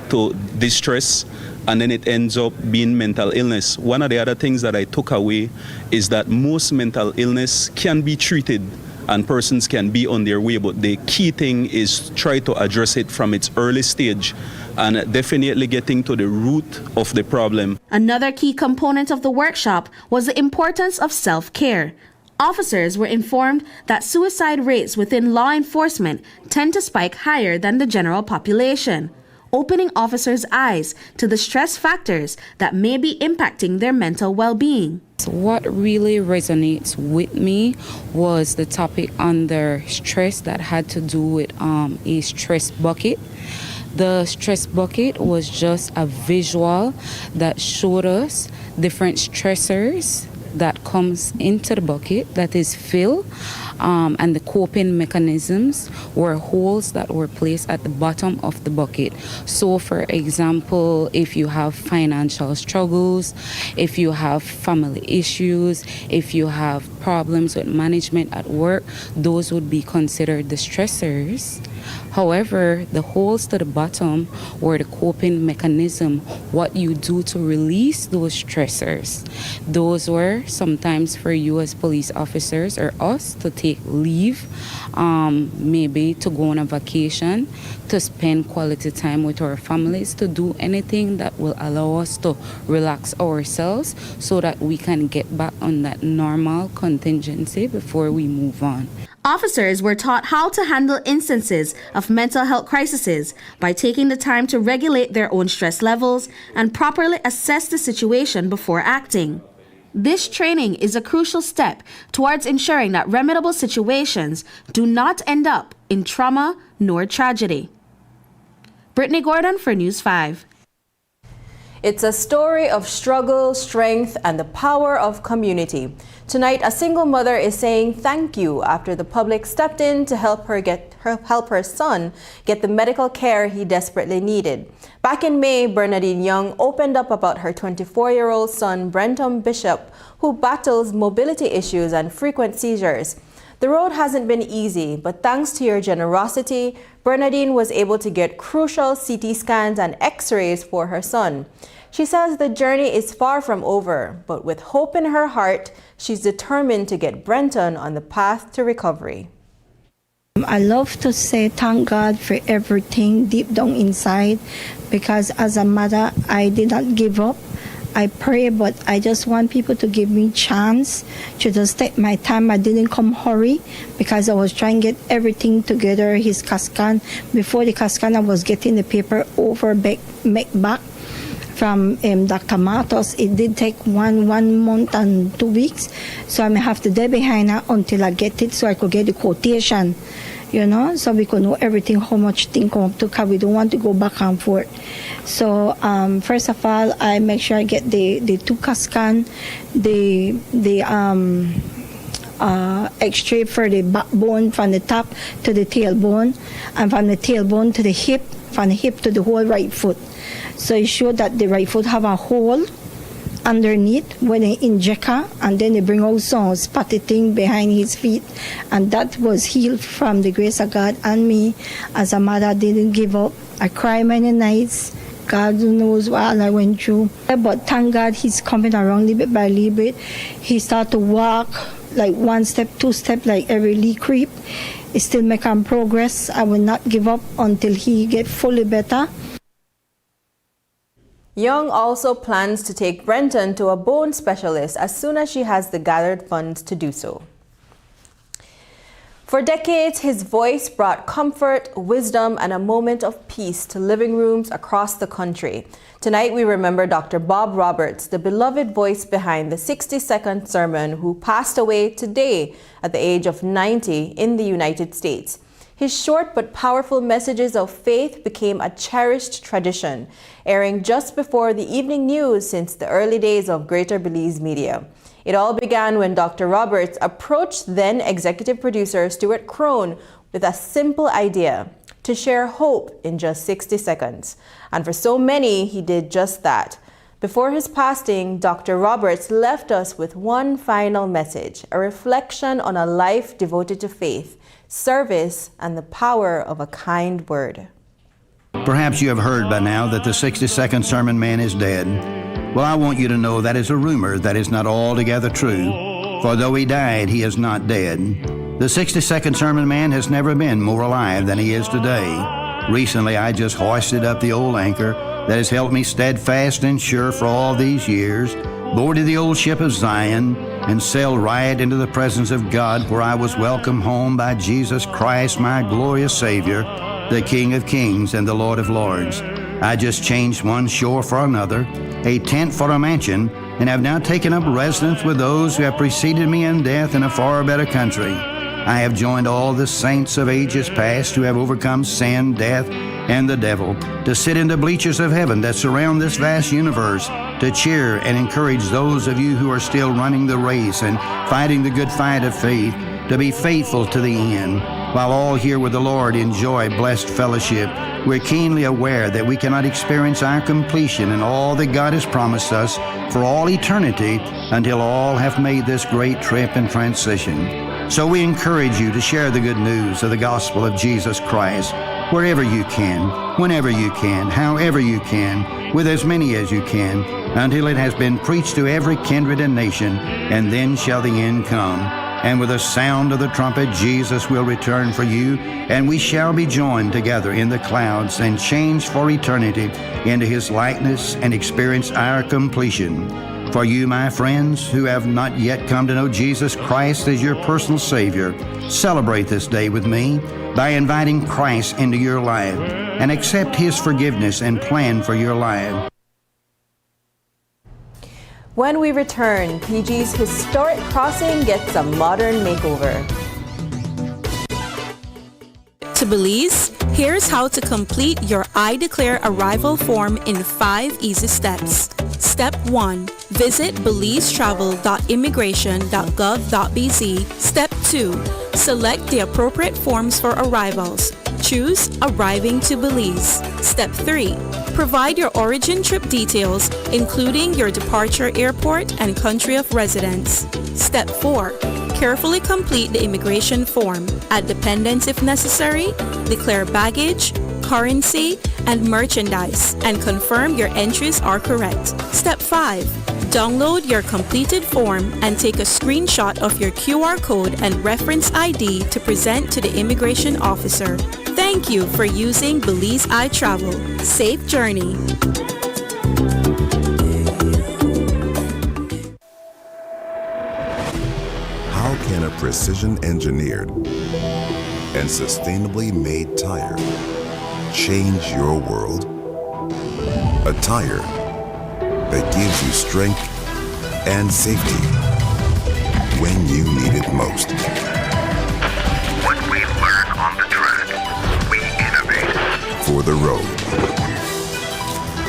to distress, and then it ends up being mental illness. One of the other things that I took away is that most mental illness can be treated and persons can be on their way, but the key thing is try to address it from its early stage and definitely getting to the root of the problem. Another key component of the workshop was the importance of self-care. Officers were informed that suicide rates within law enforcement tend to spike higher than the general population, opening officers' eyes to the stress factors that may be impacting their mental well-being. What really resonates with me was the topic under stress that had to do with a stress bucket. The stress bucket was just a visual that showed us different stressors that comes into the bucket that is filled, and the coping mechanisms were holes that were placed at the bottom of the bucket. So for example, if you have financial struggles, if you have family issues, if you have problems with management at work, those would be considered the stressors. However, the holes to the bottom were the coping mechanism, what you do to release those stressors. Those were sometimes for you as police officers or us to take leave, maybe to go on a vacation, to spend quality time with our families, to do anything that will allow us to relax ourselves so that we can get back on that normal contingency before we move on. Officers were taught how to handle instances of mental health crises by taking the time to regulate their own stress levels and properly assess the situation before acting. This training is a crucial step towards ensuring that remediable situations do not end up in trauma nor tragedy. Brittany Gordon for News 5. It's a story of struggle, strength, and the power of community. Tonight, a single mother is saying thank you after the public stepped in to help her son get the medical care he desperately needed. Back in May, Bernadine Young opened up about her 24-year-old son, Brenton Bishop, who battles mobility issues and frequent seizures. The road hasn't been easy, but thanks to your generosity, Bernadine was able to get crucial CT scans and X-rays for her son. She says the journey is far from over, but with hope in her heart, she's determined to get Brenton on the path to recovery. I love to say thank God for everything deep down inside, because as a mother, I did not give up. I pray, but I just want people to give me a chance to just take my time. I didn't come hurry because I was trying to get everything together, his CAT scan. Before the CAT scan, I was getting the paper over back. from Dr. Matos. It did take one month and 2 weeks, so I may have to stay behind her until I get it, so I could get the quotation, so we could know everything, how much thing come up to, because we don't want to go back and forth. So first of all, I make sure I get the TUCA scan, the X-ray for the backbone from the top to the tailbone, and from the tailbone to the hip, from the hip to the whole right foot. So it showed that the right foot have a hole underneath when they inject her, and then they bring out some spotty thing behind his feet, and that was healed from the grace of God. And me, as a mother, didn't give up. I cried many nights. God knows what I went through. But thank God he's coming around little bit by little bit. He started to walk like 1 step, 2 step, like every leak creep. He still making progress. I will not give up until he get fully better. Young also plans to take Brenton to a bone specialist as soon as she has the gathered funds to do so. For decades, his voice brought comfort, wisdom, and a moment of peace to living rooms across the country. Tonight, we remember Dr. Bob Roberts, the beloved voice behind the 60-second sermon, who passed away today at the age of 90 in the United States. His short but powerful messages of faith became a cherished tradition, airing just before the evening news since the early days of Greater Belize media. It all began when Dr. Roberts approached then executive producer Stuart Crone with a simple idea: to share hope in just 60 seconds. And for so many, he did just that. Before his passing, Dr. Roberts left us with one final message, a reflection on a life devoted to faith, service, and the power of a kind word. Perhaps you have heard by now that the 60-second sermon man is dead. Well, I want you to know that is a rumor that is not altogether true, for though he died, he is not dead. The 60-second sermon man has never been more alive than he is today. Recently, I just hoisted up the old anchor that has held me steadfast and sure for all these years, boarded the old ship of Zion, and sailed right into the presence of God, where I was welcomed home by Jesus Christ, my glorious Savior, the King of Kings and the Lord of Lords. I just changed one shore for another, a tent for a mansion, and have now taken up residence with those who have preceded me in death in a far better country. I have joined all the saints of ages past who have overcome sin, death, and the devil, to sit in the bleachers of heaven that surround this vast universe, to cheer and encourage those of you who are still running the race and fighting the good fight of faith, to be faithful to the end. While all here with the Lord enjoy blessed fellowship, we're keenly aware that we cannot experience our completion in all that God has promised us for all eternity until all have made this great trip and transition. So we encourage you to share the good news of the gospel of Jesus Christ wherever you can, whenever you can, however you can, with as many as you can, until it has been preached to every kindred and nation, and then shall the end come. And with the sound of the trumpet, Jesus will return for you, and we shall be joined together in the clouds and changed for eternity into his likeness and experience our completion. For you, my friends, who have not yet come to know Jesus Christ as your personal Savior, celebrate this day with me by inviting Christ into your life and accept his forgiveness and plan for your life. When we return, PG's historic crossing gets a modern makeover. To Belize, here's how to complete your I Declare Arrival form in 5 easy steps. Step 1. Visit belizetravel.immigration.gov.bz. Step 2. Select the appropriate forms for arrivals. Choose Arriving to Belize. Step 3. Provide your origin trip details, including your departure airport and country of residence. Step 4. Carefully complete the immigration form. Add dependents if necessary, declare baggage, currency, and merchandise, and confirm your entries are correct. Step 5. Download your completed form and take a screenshot of your QR code and reference ID to present to the immigration officer. Thank you for using Belize iTravel. Safe journey. How can a precision-engineered and sustainably made tire change your world? A tire that gives you strength and safety when you need it most. What we learn on the track, we innovate. For the road,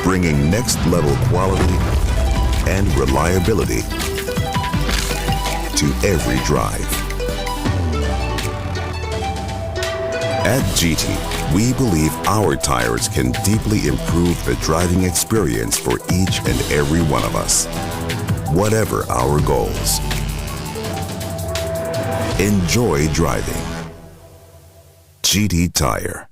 bringing next-level quality and reliability to every drive. At GT, we believe our tires can deeply improve the driving experience for each and every one of us, whatever our goals. Enjoy driving. GT Tire.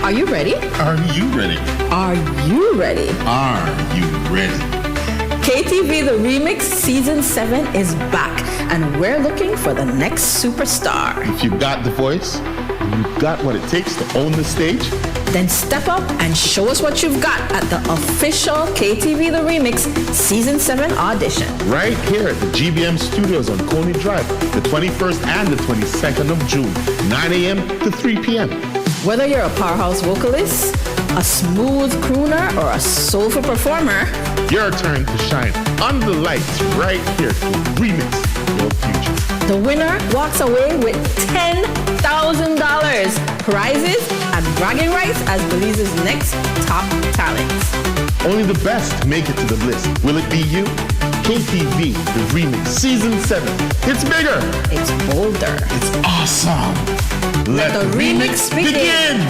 Are you ready? Are you ready? Are you ready? Are you ready? KTV The Remix Season 7 is back, and we're looking for the next superstar. If you've got the voice, and you've got what it takes to own the stage, then step up and show us what you've got at the official KTV The Remix Season 7 audition. Right here at the GBM Studios on Coney Drive, the 21st and the 22nd of June, 9 a.m. to 3 p.m. Whether you're a powerhouse vocalist, a smooth crooner, or a soulful performer, your turn to shine under the lights right here to remix your future. The winner walks away with $10,000, prizes, and bragging rights as Belize's next top talent. Only the best make it to the list. Will it be you? KTV The Remix Season 7. It's bigger. It's bolder. It's awesome. Let the remix begin.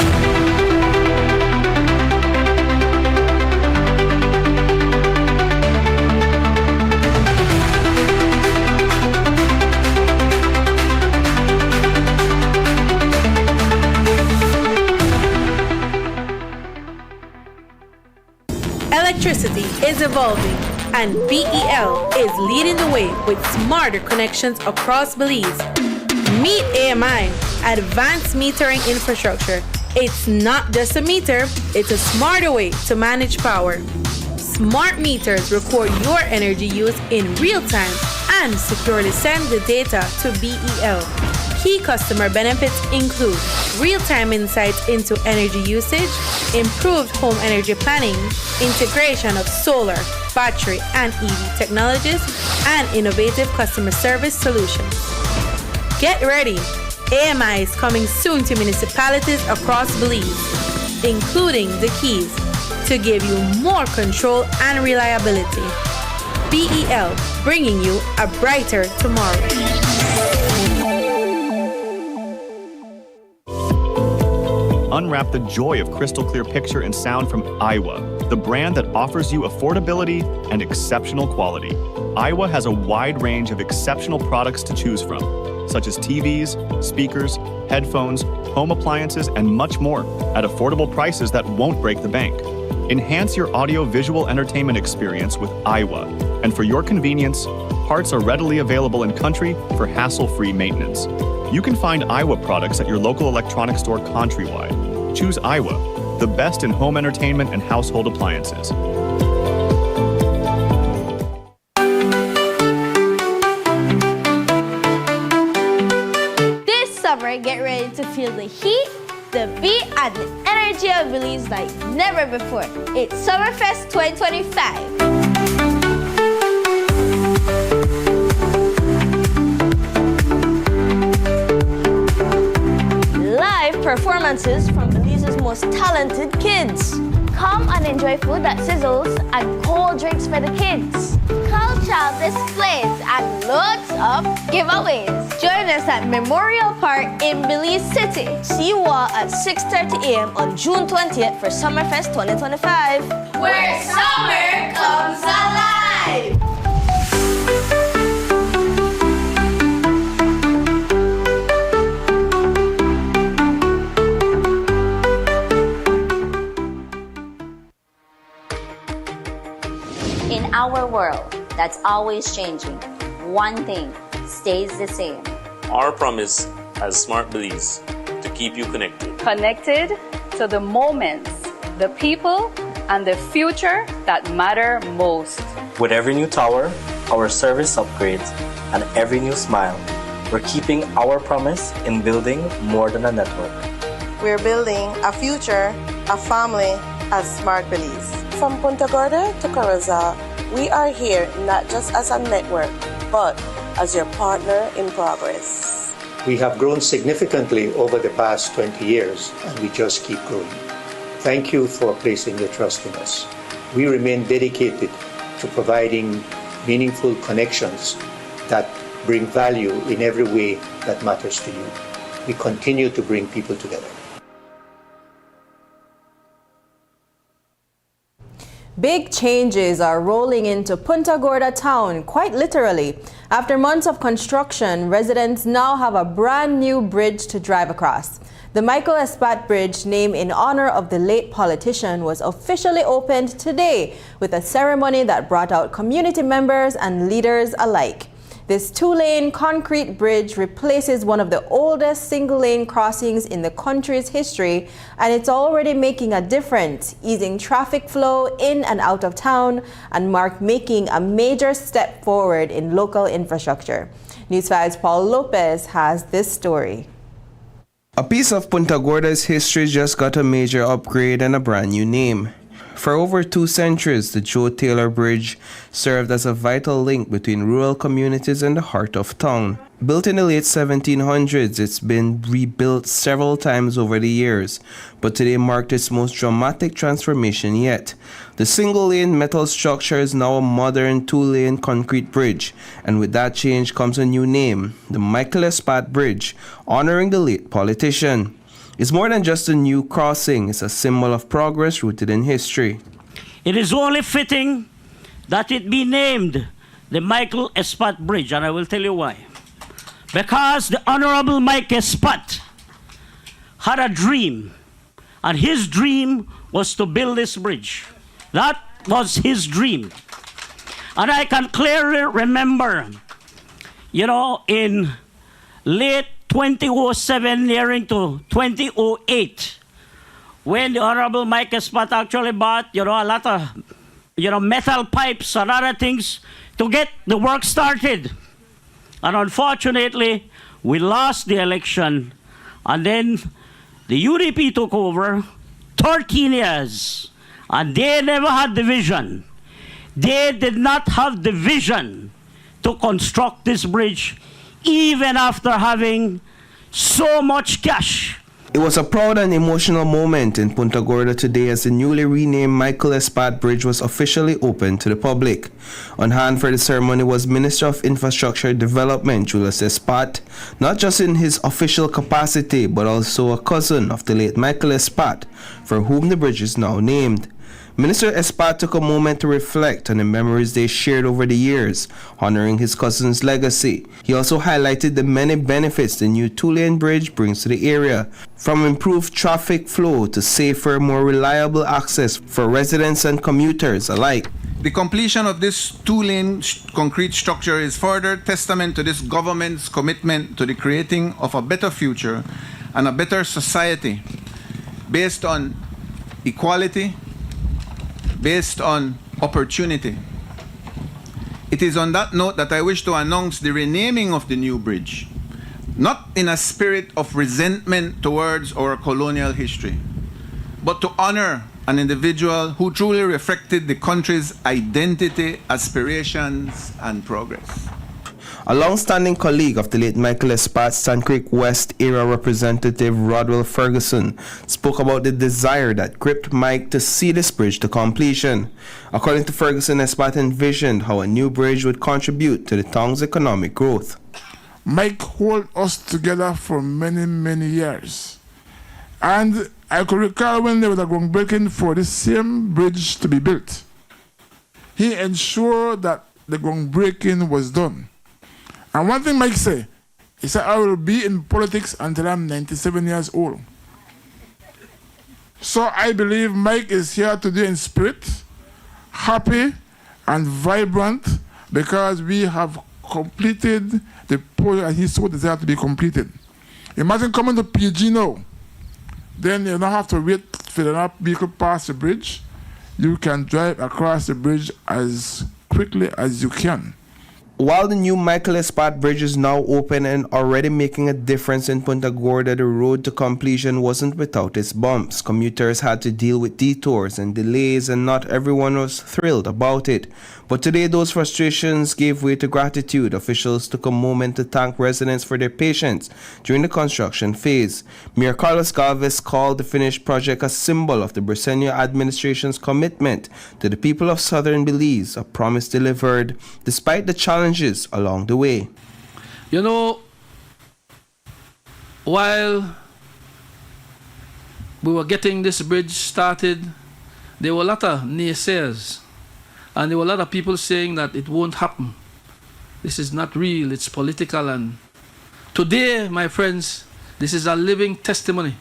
Electricity is evolving, and BEL is leading the way with smarter connections across Belize. Meet AMI, Advanced Metering Infrastructure. It's not just a meter, it's a smarter way to manage power. Smart meters record your energy use in real time and securely send the data to BEL. Key customer benefits include real-time insights into energy usage, improved home energy planning, integration of solar, battery, and EV technologies, and innovative customer service solutions. Get ready! AMI is coming soon to municipalities across Belize, including the Keys, to give you more control and reliability. BEL, bringing you a brighter tomorrow. Unwrap the joy of crystal clear picture and sound from Iowa, the brand that offers you affordability and exceptional quality. Iowa has a wide range of exceptional products to choose from, such as TVs, speakers, headphones, home appliances, and much more at affordable prices that won't break the bank. Enhance your audio-visual entertainment experience with Iowa, and for your convenience, parts are readily available in country for hassle-free maintenance. You can find Iowa products at your local electronics store countrywide. Choose Iowa, the best in home entertainment and household appliances. This summer, get ready to feel the heat, the beat, and the energy of Belize like never before. It's Summerfest 2025. Performances from Belize's most talented kids. Come and enjoy food that sizzles and cold drinks for the kids. Cultural displays and loads of giveaways. Join us at Memorial Park in Belize City. See you all at 6:30 a.m. on June 20th for Summerfest 2025. Where summer comes alive! In our world that's always changing, one thing stays the same. Our promise as Smart Belize to keep you connected. Connected to the moments, the people, and the future that matter most. With every new tower, our service upgrades, and every new smile, we're keeping our promise in building more than a network. We're building a future, a family as Smart Belize. From Punta Gorda to Corozal, we are here not just as a network, but as your partner in progress. We have grown significantly over the past 20 years, and we just keep growing. Thank you for placing your trust in us. We remain dedicated to providing meaningful connections that bring value in every way that matters to you. We continue to bring people together. Big changes are rolling into Punta Gorda town, quite literally. After months of construction, residents now have a brand new bridge to drive across. The Michael Espat Bridge, named in honor of the late politician, was officially opened today with a ceremony that brought out community members and leaders alike. This two-lane concrete bridge replaces one of the oldest single-lane crossings in the country's history, and it's already making a difference, easing traffic flow in and out of town and making a major step forward in local infrastructure. News 5's Paul Lopez has this story. A piece of Punta Gorda's history just got a major upgrade and a brand new name. For over 2 centuries, the Joe Taylor Bridge served as a vital link between rural communities and the heart of town. Built in the late 1700s, it's been rebuilt several times over the years, but today marked its most dramatic transformation yet. The single-lane metal structure is now a modern 2-lane concrete bridge, and with that change comes a new name, the Michael Espat Bridge, honoring the late politician. It's more than just a new crossing, it's a symbol of progress rooted in history. It is only fitting that it be named the Michael Espat Bridge, and I will tell you why. Because the Honorable Mike Espat had a dream, and his dream was to build this bridge. That was his dream. And I can clearly remember, in late 2007 nearing to 2008, when the Honorable Mike Espat actually bought, a lot of, metal pipes and other things to get the work started. And unfortunately, we lost the election, and then the UDP took over 13 years, and they never had the vision. They did not have the vision to construct this bridge, even after having so much cash. It was a proud and emotional moment in Punta Gorda today as the newly renamed Michael Espat Bridge was officially opened to the public. On hand for the ceremony was Minister of Infrastructure Development Julius Espat, not just in his official capacity but also a cousin of the late Michael Espat, for whom the bridge is now named. Minister Espat took a moment to reflect on the memories they shared over the years, honoring his cousin's legacy. He also highlighted the many benefits the new 2-lane bridge brings to the area, from improved traffic flow to safer, more reliable access for residents and commuters alike. The completion of this 2-lane concrete structure is further testament to this government's commitment to the creating of a better future and a better society based on equality, based on opportunity. It is on that note that I wish to announce the renaming of the new bridge, not in a spirit of resentment towards our colonial history, but to honor an individual who truly reflected the country's identity, aspirations, and progress. A long-standing colleague of the late Michael Espat, Sand Creek West area representative Rodwell Ferguson, spoke about the desire that gripped Mike to see this bridge to completion. According to Ferguson, Espat envisioned how a new bridge would contribute to the town's economic growth. Mike held us together for many, many years. And I could recall when there was a groundbreaking for this same bridge to be built. He ensured that the groundbreaking was done. And one thing Mike said, he said, I will be in politics until I'm 97 years old. So I believe Mike is here today in spirit, happy and vibrant, because we have completed the project and he so desired to be completed. Imagine coming to PG now. Then you don't have to wait for the vehicle pass the bridge. You can drive across the bridge as quickly as you can. While the new Michael Espat Bridge is now open and already making a difference in Punta Gorda, the road to completion wasn't without its bumps. Commuters had to deal with detours and delays, and not everyone was thrilled about it. But today, those frustrations gave way to gratitude. Officials took a moment to thank residents for their patience during the construction phase. Mayor Carlos Galvez called the finished project a symbol of the Briceño administration's commitment to the people of Southern Belize, a promise delivered despite the challenges along the way. You know, while we were getting this bridge started, there were a lot of naysayers. And there were a lot of people saying that it won't happen. This is not real, it's political. And today, my friends, this is a living testimony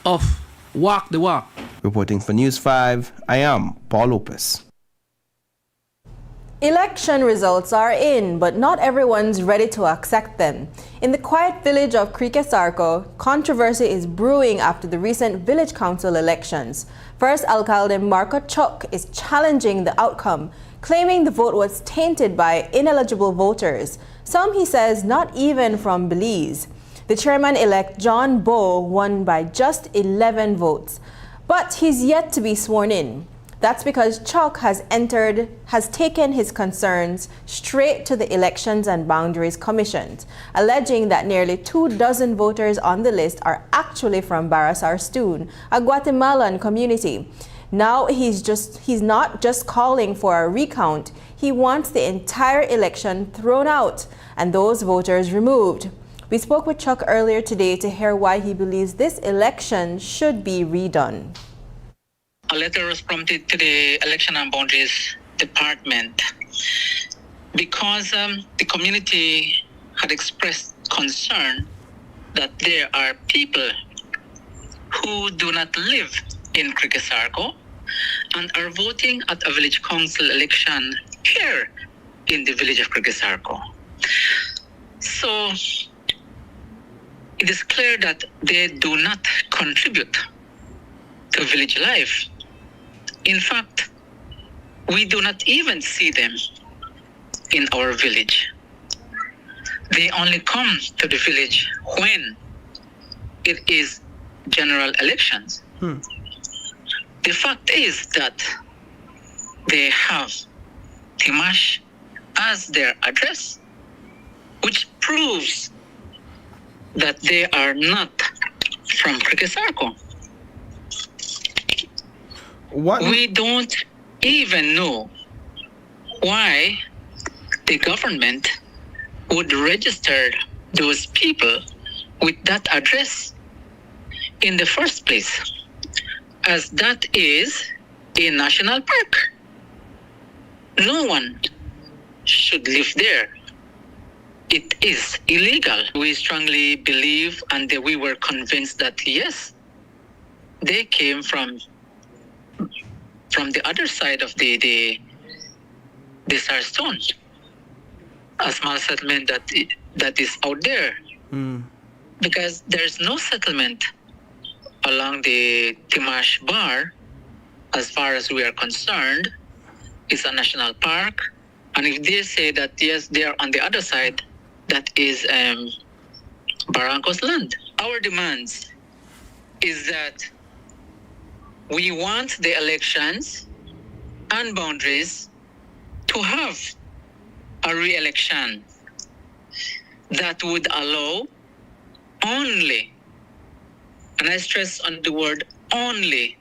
of walk the walk. Reporting for News 5, I am Paul Lopez. Election results are in, but not everyone's ready to accept them. In the quiet village of Criquesarco, controversy is brewing after the recent village council elections. First Alcalde Marco Chuck is challenging the outcome, claiming the vote was tainted by ineligible voters. Some, he says, not even from Belize. The chairman-elect John Bowe won by just 11 votes, but he's yet to be sworn in. That's because Chuck has taken his concerns straight to the Elections and Boundaries Commission, alleging that nearly 24 voters on the list are actually from Barasarstoon, a Guatemalan community. Now he's not just calling for a recount, he wants the entire election thrown out and those voters removed. We spoke with Chuck earlier today to hear why he believes this election should be redone. A letter was prompted to the Election and Boundaries Department because the community had expressed concern that there are people who do not live in Criquesarco and are voting at a village council election here in the village of Criquesarco. So it is clear that they do not contribute to village life. In fact, we do not even see them in our village. They only come to the village when it is general elections. The fact is that they have Timash as their address, which proves that they are not from Criquesarco. We don't even know why the government would register those people with that address in the first place, as that is a national park. No one should live there. It is illegal. We strongly believe, and we were convinced that yes, they came from the other side of the Sarstone, a small settlement that is out there. Because there's no settlement along the Timash Bar as far as we are concerned. It's a national park, and if they say that yes, they are on the other side, that is Barranco's land. Our demands is that we want the elections and boundaries to have a re-election that would allow only, and I stress on the word only,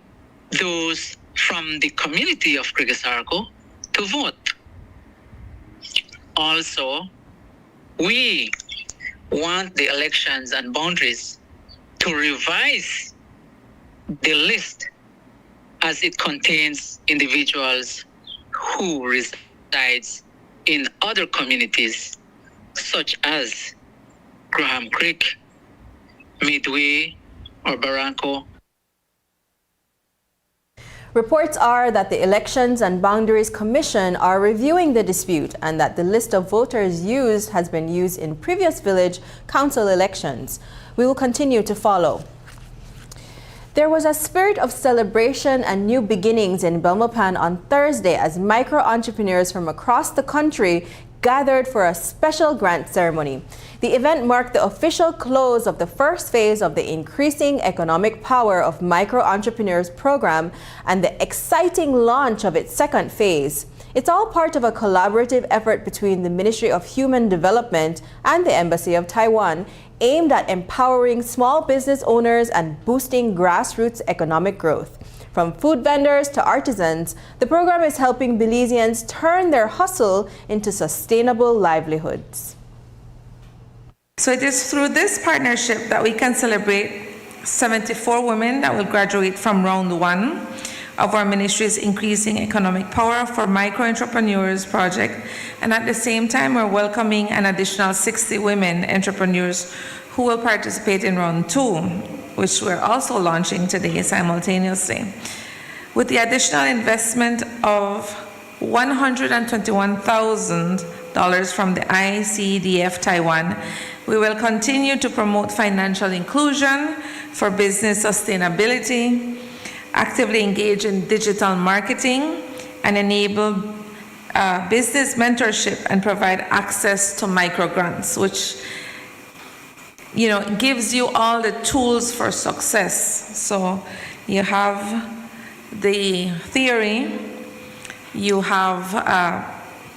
those from the community of Criquesarco to vote. Also, we want the elections and boundaries to revise the list as it contains individuals who resides in other communities such as Graham Creek, Midway, or Barranco. Reports are that the Elections and Boundaries Commission are reviewing the dispute and that the list of voters used has been used in previous village council elections. We will continue to follow. There was a spirit of celebration and new beginnings in Belmopan on Thursday as micro-entrepreneurs from across the country gathered for a special grant ceremony. The event marked the official close of the first phase of the Increasing Economic Power of Micro-Entrepreneurs program and the exciting launch of its second phase. It's all part of a collaborative effort between the Ministry of Human Development and the Embassy of Taiwan, aimed at empowering small business owners and boosting grassroots economic growth. From food vendors to artisans, the program is helping Belizeans turn their hustle into sustainable livelihoods. So it is through this partnership that we can celebrate 74 women that will graduate from round 1 of our ministry's Increasing Economic Power for Micro-Entrepreneurs project. And at the same time, we're welcoming an additional 60 women entrepreneurs who will participate in round 2, which we're also launching today simultaneously. With the additional investment of $121,000 from the ICDF Taiwan, we will continue to promote financial inclusion for business sustainability, actively engage in digital marketing, and enable business mentorship and provide access to microgrants, which gives you all the tools for success. So you have the theory, you have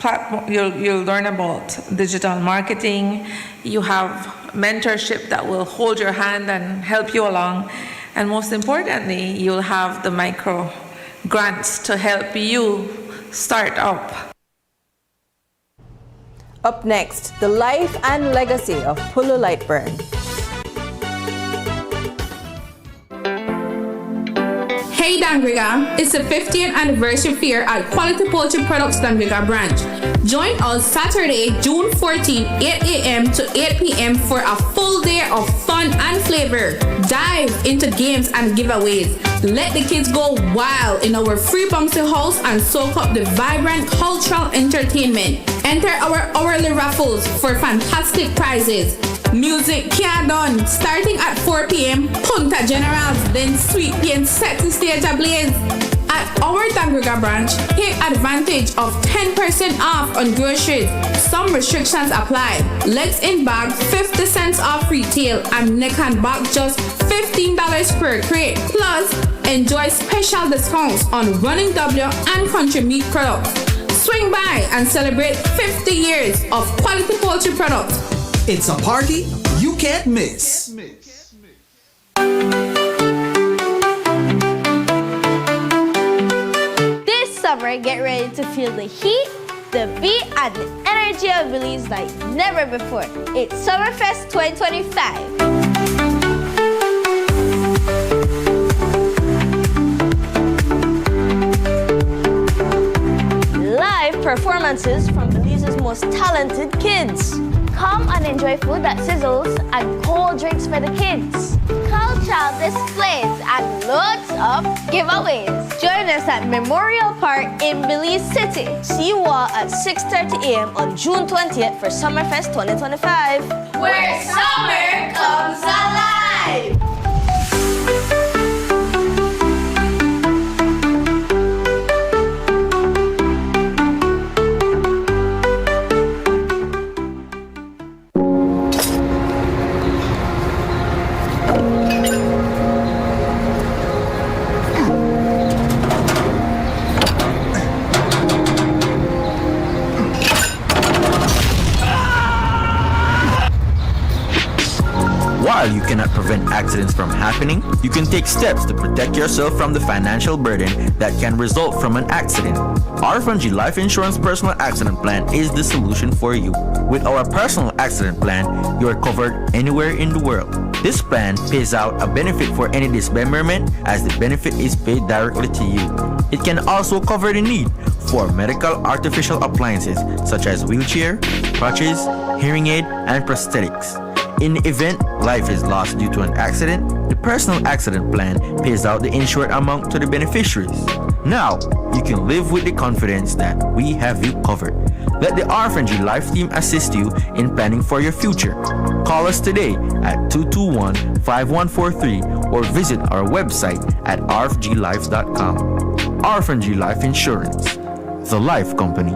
platform, you'll learn about digital marketing, you have mentorship that will hold your hand and help you along, and most importantly, you'll have the micro grants to help you start up. Up next, the life and legacy of Pulu Lightburn. Hey Dangriga, it's the 50th anniversary fair at Quality Poultry Products Dangriga branch. Join us Saturday, June 14, 8 a.m. to 8 p.m. for a full day of fun and flavor. Dive into games and giveaways. Let the kids go wild in our free bouncy house and soak up the vibrant cultural entertainment. Enter our hourly raffles for fantastic prizes. Music can't done. Starting at 4 p.m., Punta Generals, then Sweet Pea set the stage ablaze. At our Dangriga branch, take advantage of 10% off on groceries. Some restrictions apply. Legs in bag, 50 cents off retail, and neck and back just $15 per crate. Plus, enjoy special discounts on Running W and Country Meat products. Swing by and celebrate 50 years of quality poultry products. It's a party you can't miss. This summer, get ready to feel the heat, the beat, and the energy of Belize like never before. It's Summerfest 2025. Live performances from Belize's most talented kids. Come and enjoy food that sizzles and cold drinks for the kids. Cultural displays and loads of giveaways. Join us at Memorial Park in Belize City. See you all at 6:30 a.m. on June 20th for Summerfest 2025. Where summer comes alive! While you cannot prevent accidents from happening, you can take steps to protect yourself from the financial burden that can result from an accident. Our Fungi Life Insurance Personal Accident Plan is the solution for you. With our personal accident plan, you are covered anywhere in the world. This plan pays out a benefit for any dismemberment as the benefit is paid directly to you. It can also cover the need for medical artificial appliances such as wheelchair, crutches, hearing aid, and prosthetics. In the event life is lost due to an accident, the personal accident plan pays out the insured amount to the beneficiaries. Now, you can live with the confidence that we have you covered. Let the RFNG Life team assist you in planning for your future. Call us today at 221-5143 or visit our website at rfglife.com. RFNG Life Insurance, the life company.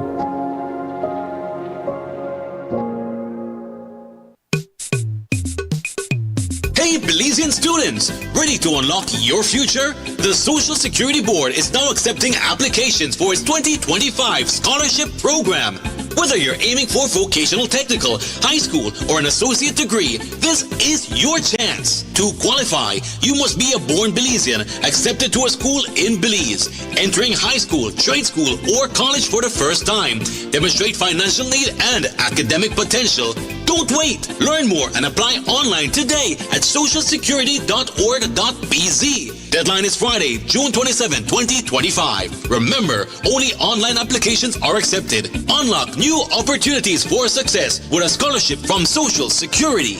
Students, ready to unlock your future? The Social Security Board is now accepting applications for its 2025 scholarship program. Whether you're aiming for vocational technical, high school, or an associate degree, this is your chance. To qualify, you must be a born Belizean accepted to a school in Belize, entering high school, trade school, or college for the first time, demonstrate financial need and academic potential. Don't wait! Learn more and apply online today at socialsecurity.org.bz. Deadline is Friday, June 27, 2025. Remember, only online applications are accepted. Unlock new opportunities for success with a scholarship from Social Security.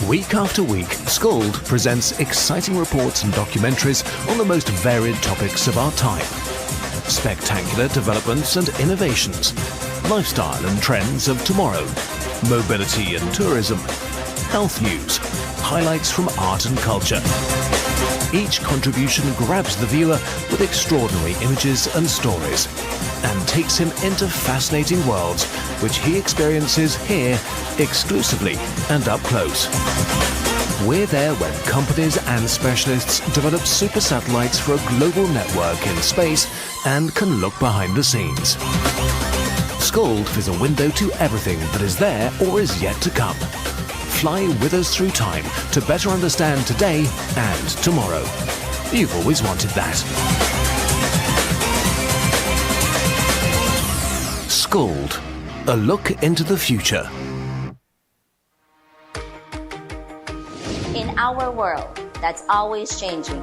Week after week, Scold presents exciting reports and documentaries on the most varied topics of our time. Spectacular developments and innovations, lifestyle and trends of tomorrow, mobility and tourism, health news, highlights from art and culture. Each contribution grabs the viewer with extraordinary images and stories and takes him into fascinating worlds which he experiences here exclusively and up close. We're there when companies and specialists develop super satellites for a global network in space and can look behind the scenes. Scold is a window to everything that is there or is yet to come. Fly with us through time to better understand today and tomorrow. You've always wanted that. Scold, a look into the future. In our world that's always changing,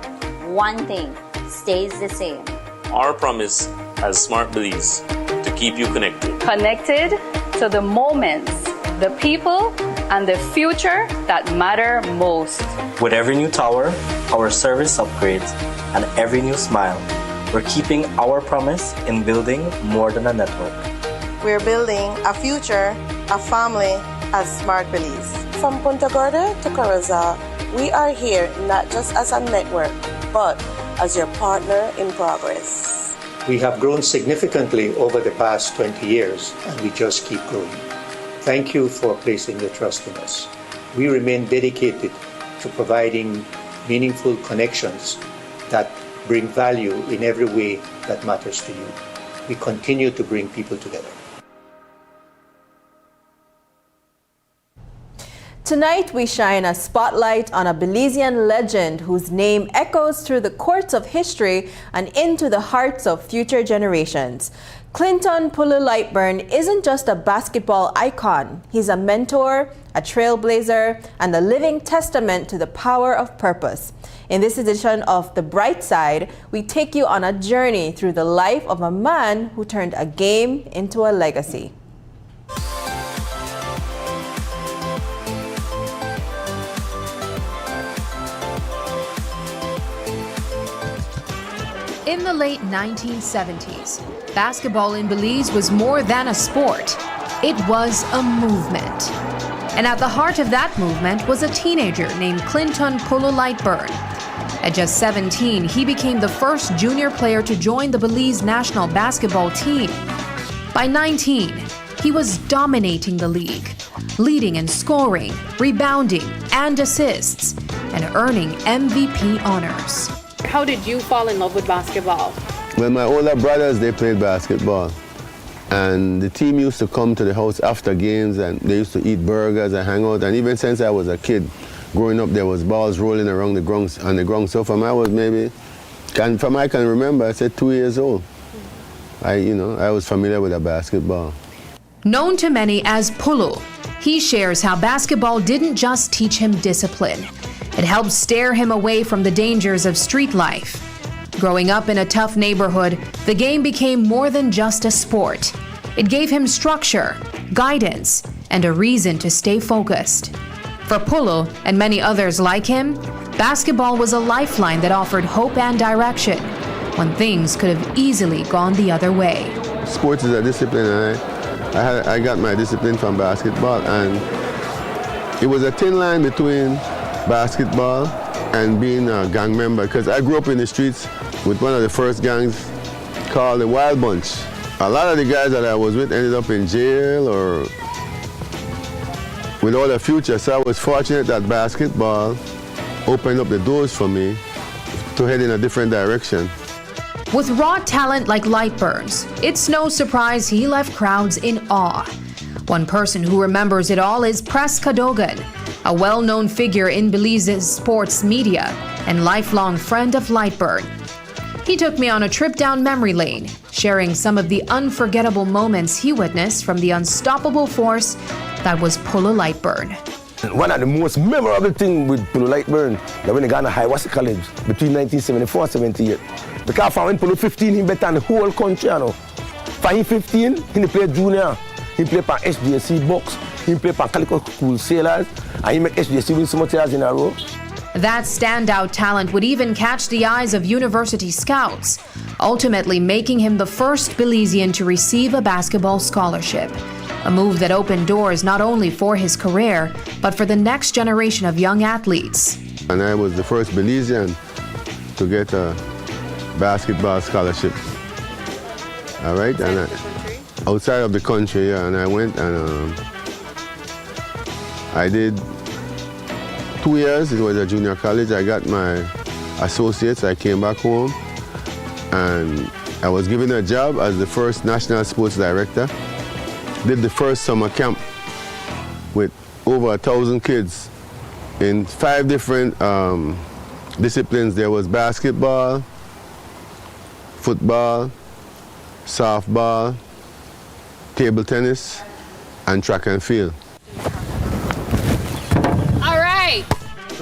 one thing stays the same. Our promise as Smart Belize to keep you connected. Connected to the moments, the people, and the future that matter most. With every new tower, our service upgrades, and every new smile, we're keeping our promise in building more than a network. We're building a future, a family as Smart Belize. From Punta Gorda to Corozal, we are here not just as a network, but as your partner in progress. We have grown significantly over the past 20 years, and we just keep growing. Thank you for placing your trust in us. We remain dedicated to providing meaningful connections that bring value in every way that matters to you. We continue to bring people together. Tonight, we shine a spotlight on a Belizean legend whose name echoes through the courts of history and into the hearts of future generations. Clinton Pulu Lightburn isn't just a basketball icon. He's a mentor, a trailblazer, and a living testament to the power of purpose. In this edition of The Bright Side, we take you on a journey through the life of a man who turned a game into a legacy. In the late 1970s, basketball in Belize was more than a sport. It was a movement. And at the heart of that movement was a teenager named Clinton Pulu Lightburn. At just 17, he became the first junior player to join the Belize national basketball team. By 19, he was dominating the league, leading in scoring, rebounding, and assists, and earning MVP honors. How did you fall in love with basketball? Well, my older brothers, they played basketball. And the team used to come to the house after games, and they used to eat burgers and hang out. And even since I was a kid, growing up, there was balls rolling around the ground, on the ground. So from I was maybe, from I can remember, I said 2 years old. I was familiar with the basketball. Known to many as Pulu, he shares how basketball didn't just teach him discipline. It helped steer him away from the dangers of street life. Growing up in a tough neighborhood, the game became more than just a sport. It gave him structure, guidance, and a reason to stay focused. For Pulu and many others like him, basketball was a lifeline that offered hope and direction when things could have easily gone the other way. sports is a discipline, and I got my discipline from basketball, and it was a thin line between basketball and being a gang member, because I grew up in the streets with one of the first gangs called the Wild Bunch. A lot of the guys that I was with ended up in jail or without a future, so I was fortunate that basketball opened up the doors for me to head in a different direction. With raw talent like Lightburn's, it's no surprise he left crowds in awe. One person who remembers it all is Press Cadogan, a well-known figure in Belize's sports media and lifelong friend of Lightburn. He took me on a trip down memory lane, sharing some of the unforgettable moments he witnessed from the unstoppable force that was Polo Lightburn. One of the most memorable things with Polo Lightburn, that when he got to Hiawassee College between 1974 and 78. Because from when Polo 15, he better than the whole country, you know. For him 15, he played junior, he played for HDSC Bucks, he played for Calico School Sailors, and he made HDSC win so much years in a row. That standout talent would even catch the eyes of university scouts, ultimately making him the first Belizean to receive a basketball scholarship. A move that opened doors not only for his career, but for the next generation of young athletes. And I was the first Belizean to get a basketball scholarship. All right, and outside of the country, yeah, and I went and I did 2 years. It was a junior college. I got my associates. I came back home, and I was given a job as the first national sports director. Did the first summer camp with over 1,000 kids in 5 different disciplines. There was basketball, football, softball, table tennis, and track and field. All right.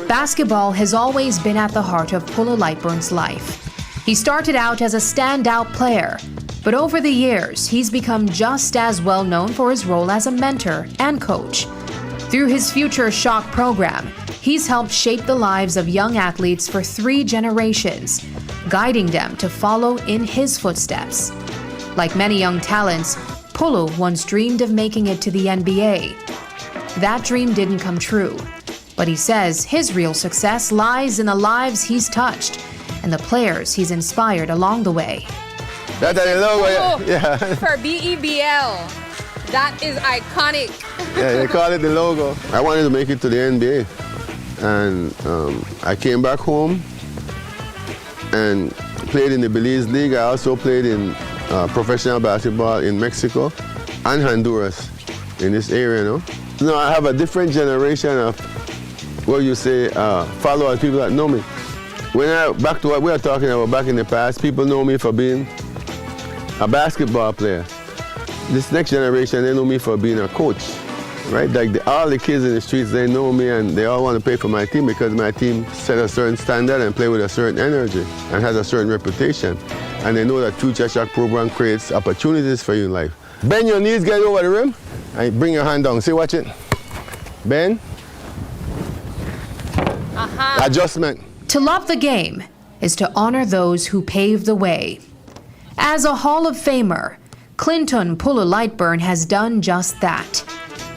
Basketball has always been at the heart of Polo Lightburn's life. He started out as a standout player, but over the years, he's become just as well known for his role as a mentor and coach. Through his Future Shock program, he's helped shape the lives of young athletes for 3 generations, guiding them to follow in his footsteps. Like many young talents, Polo once dreamed of making it to the NBA. That dream didn't come true, but he says his real success lies in the lives he's touched and the players he's inspired along the way. That's the logo, yeah. For BEBL, that is iconic. Yeah, they call it the logo. I wanted to make it to the NBA, and I came back home and played in the Belize League. I also played in professional basketball in Mexico and Honduras, in this area, no? No, I have a different generation of, what you say, followers, people that know me. Back to what we were talking about back in the past, people know me for being a basketball player. This next generation, they know me for being a coach, right? Like all the kids in the streets, they know me and they all want to play for my team because my team set a certain standard and play with a certain energy and has a certain reputation. And they know that Future Shock program creates opportunities for you in life. Bend your knees, get over the rim, and bring your hand down. See, watch it. Bend. Adjustment. To love the game is to honor those who paved the way. As a Hall of Famer, Clinton Polo Lightburn has done just that,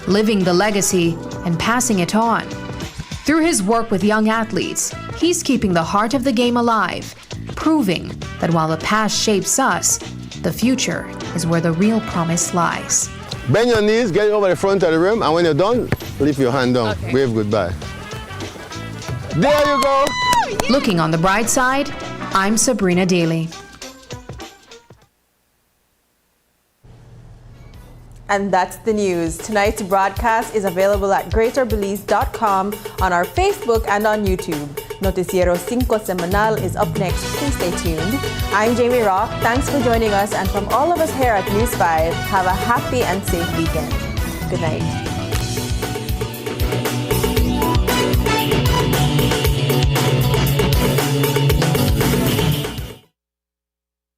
living the legacy and passing it on. Through his work with young athletes, he's keeping the heart of the game alive, proving that while the past shapes us, the future is where the real promise lies. Bend your knees, get over the front of the rim, and when you're done, lift your hand down. Okay. Wave goodbye. There you go. Looking on the bright side, I'm Sabrina Daly. And that's the news. Tonight's broadcast is available at greaterbelize.com, on our Facebook, and on YouTube. Noticiero 5 Semanal is up next. Please stay tuned. I'm Jamie Rock. Thanks for joining us. And from all of us here at News 5, have a happy and safe weekend. Good night.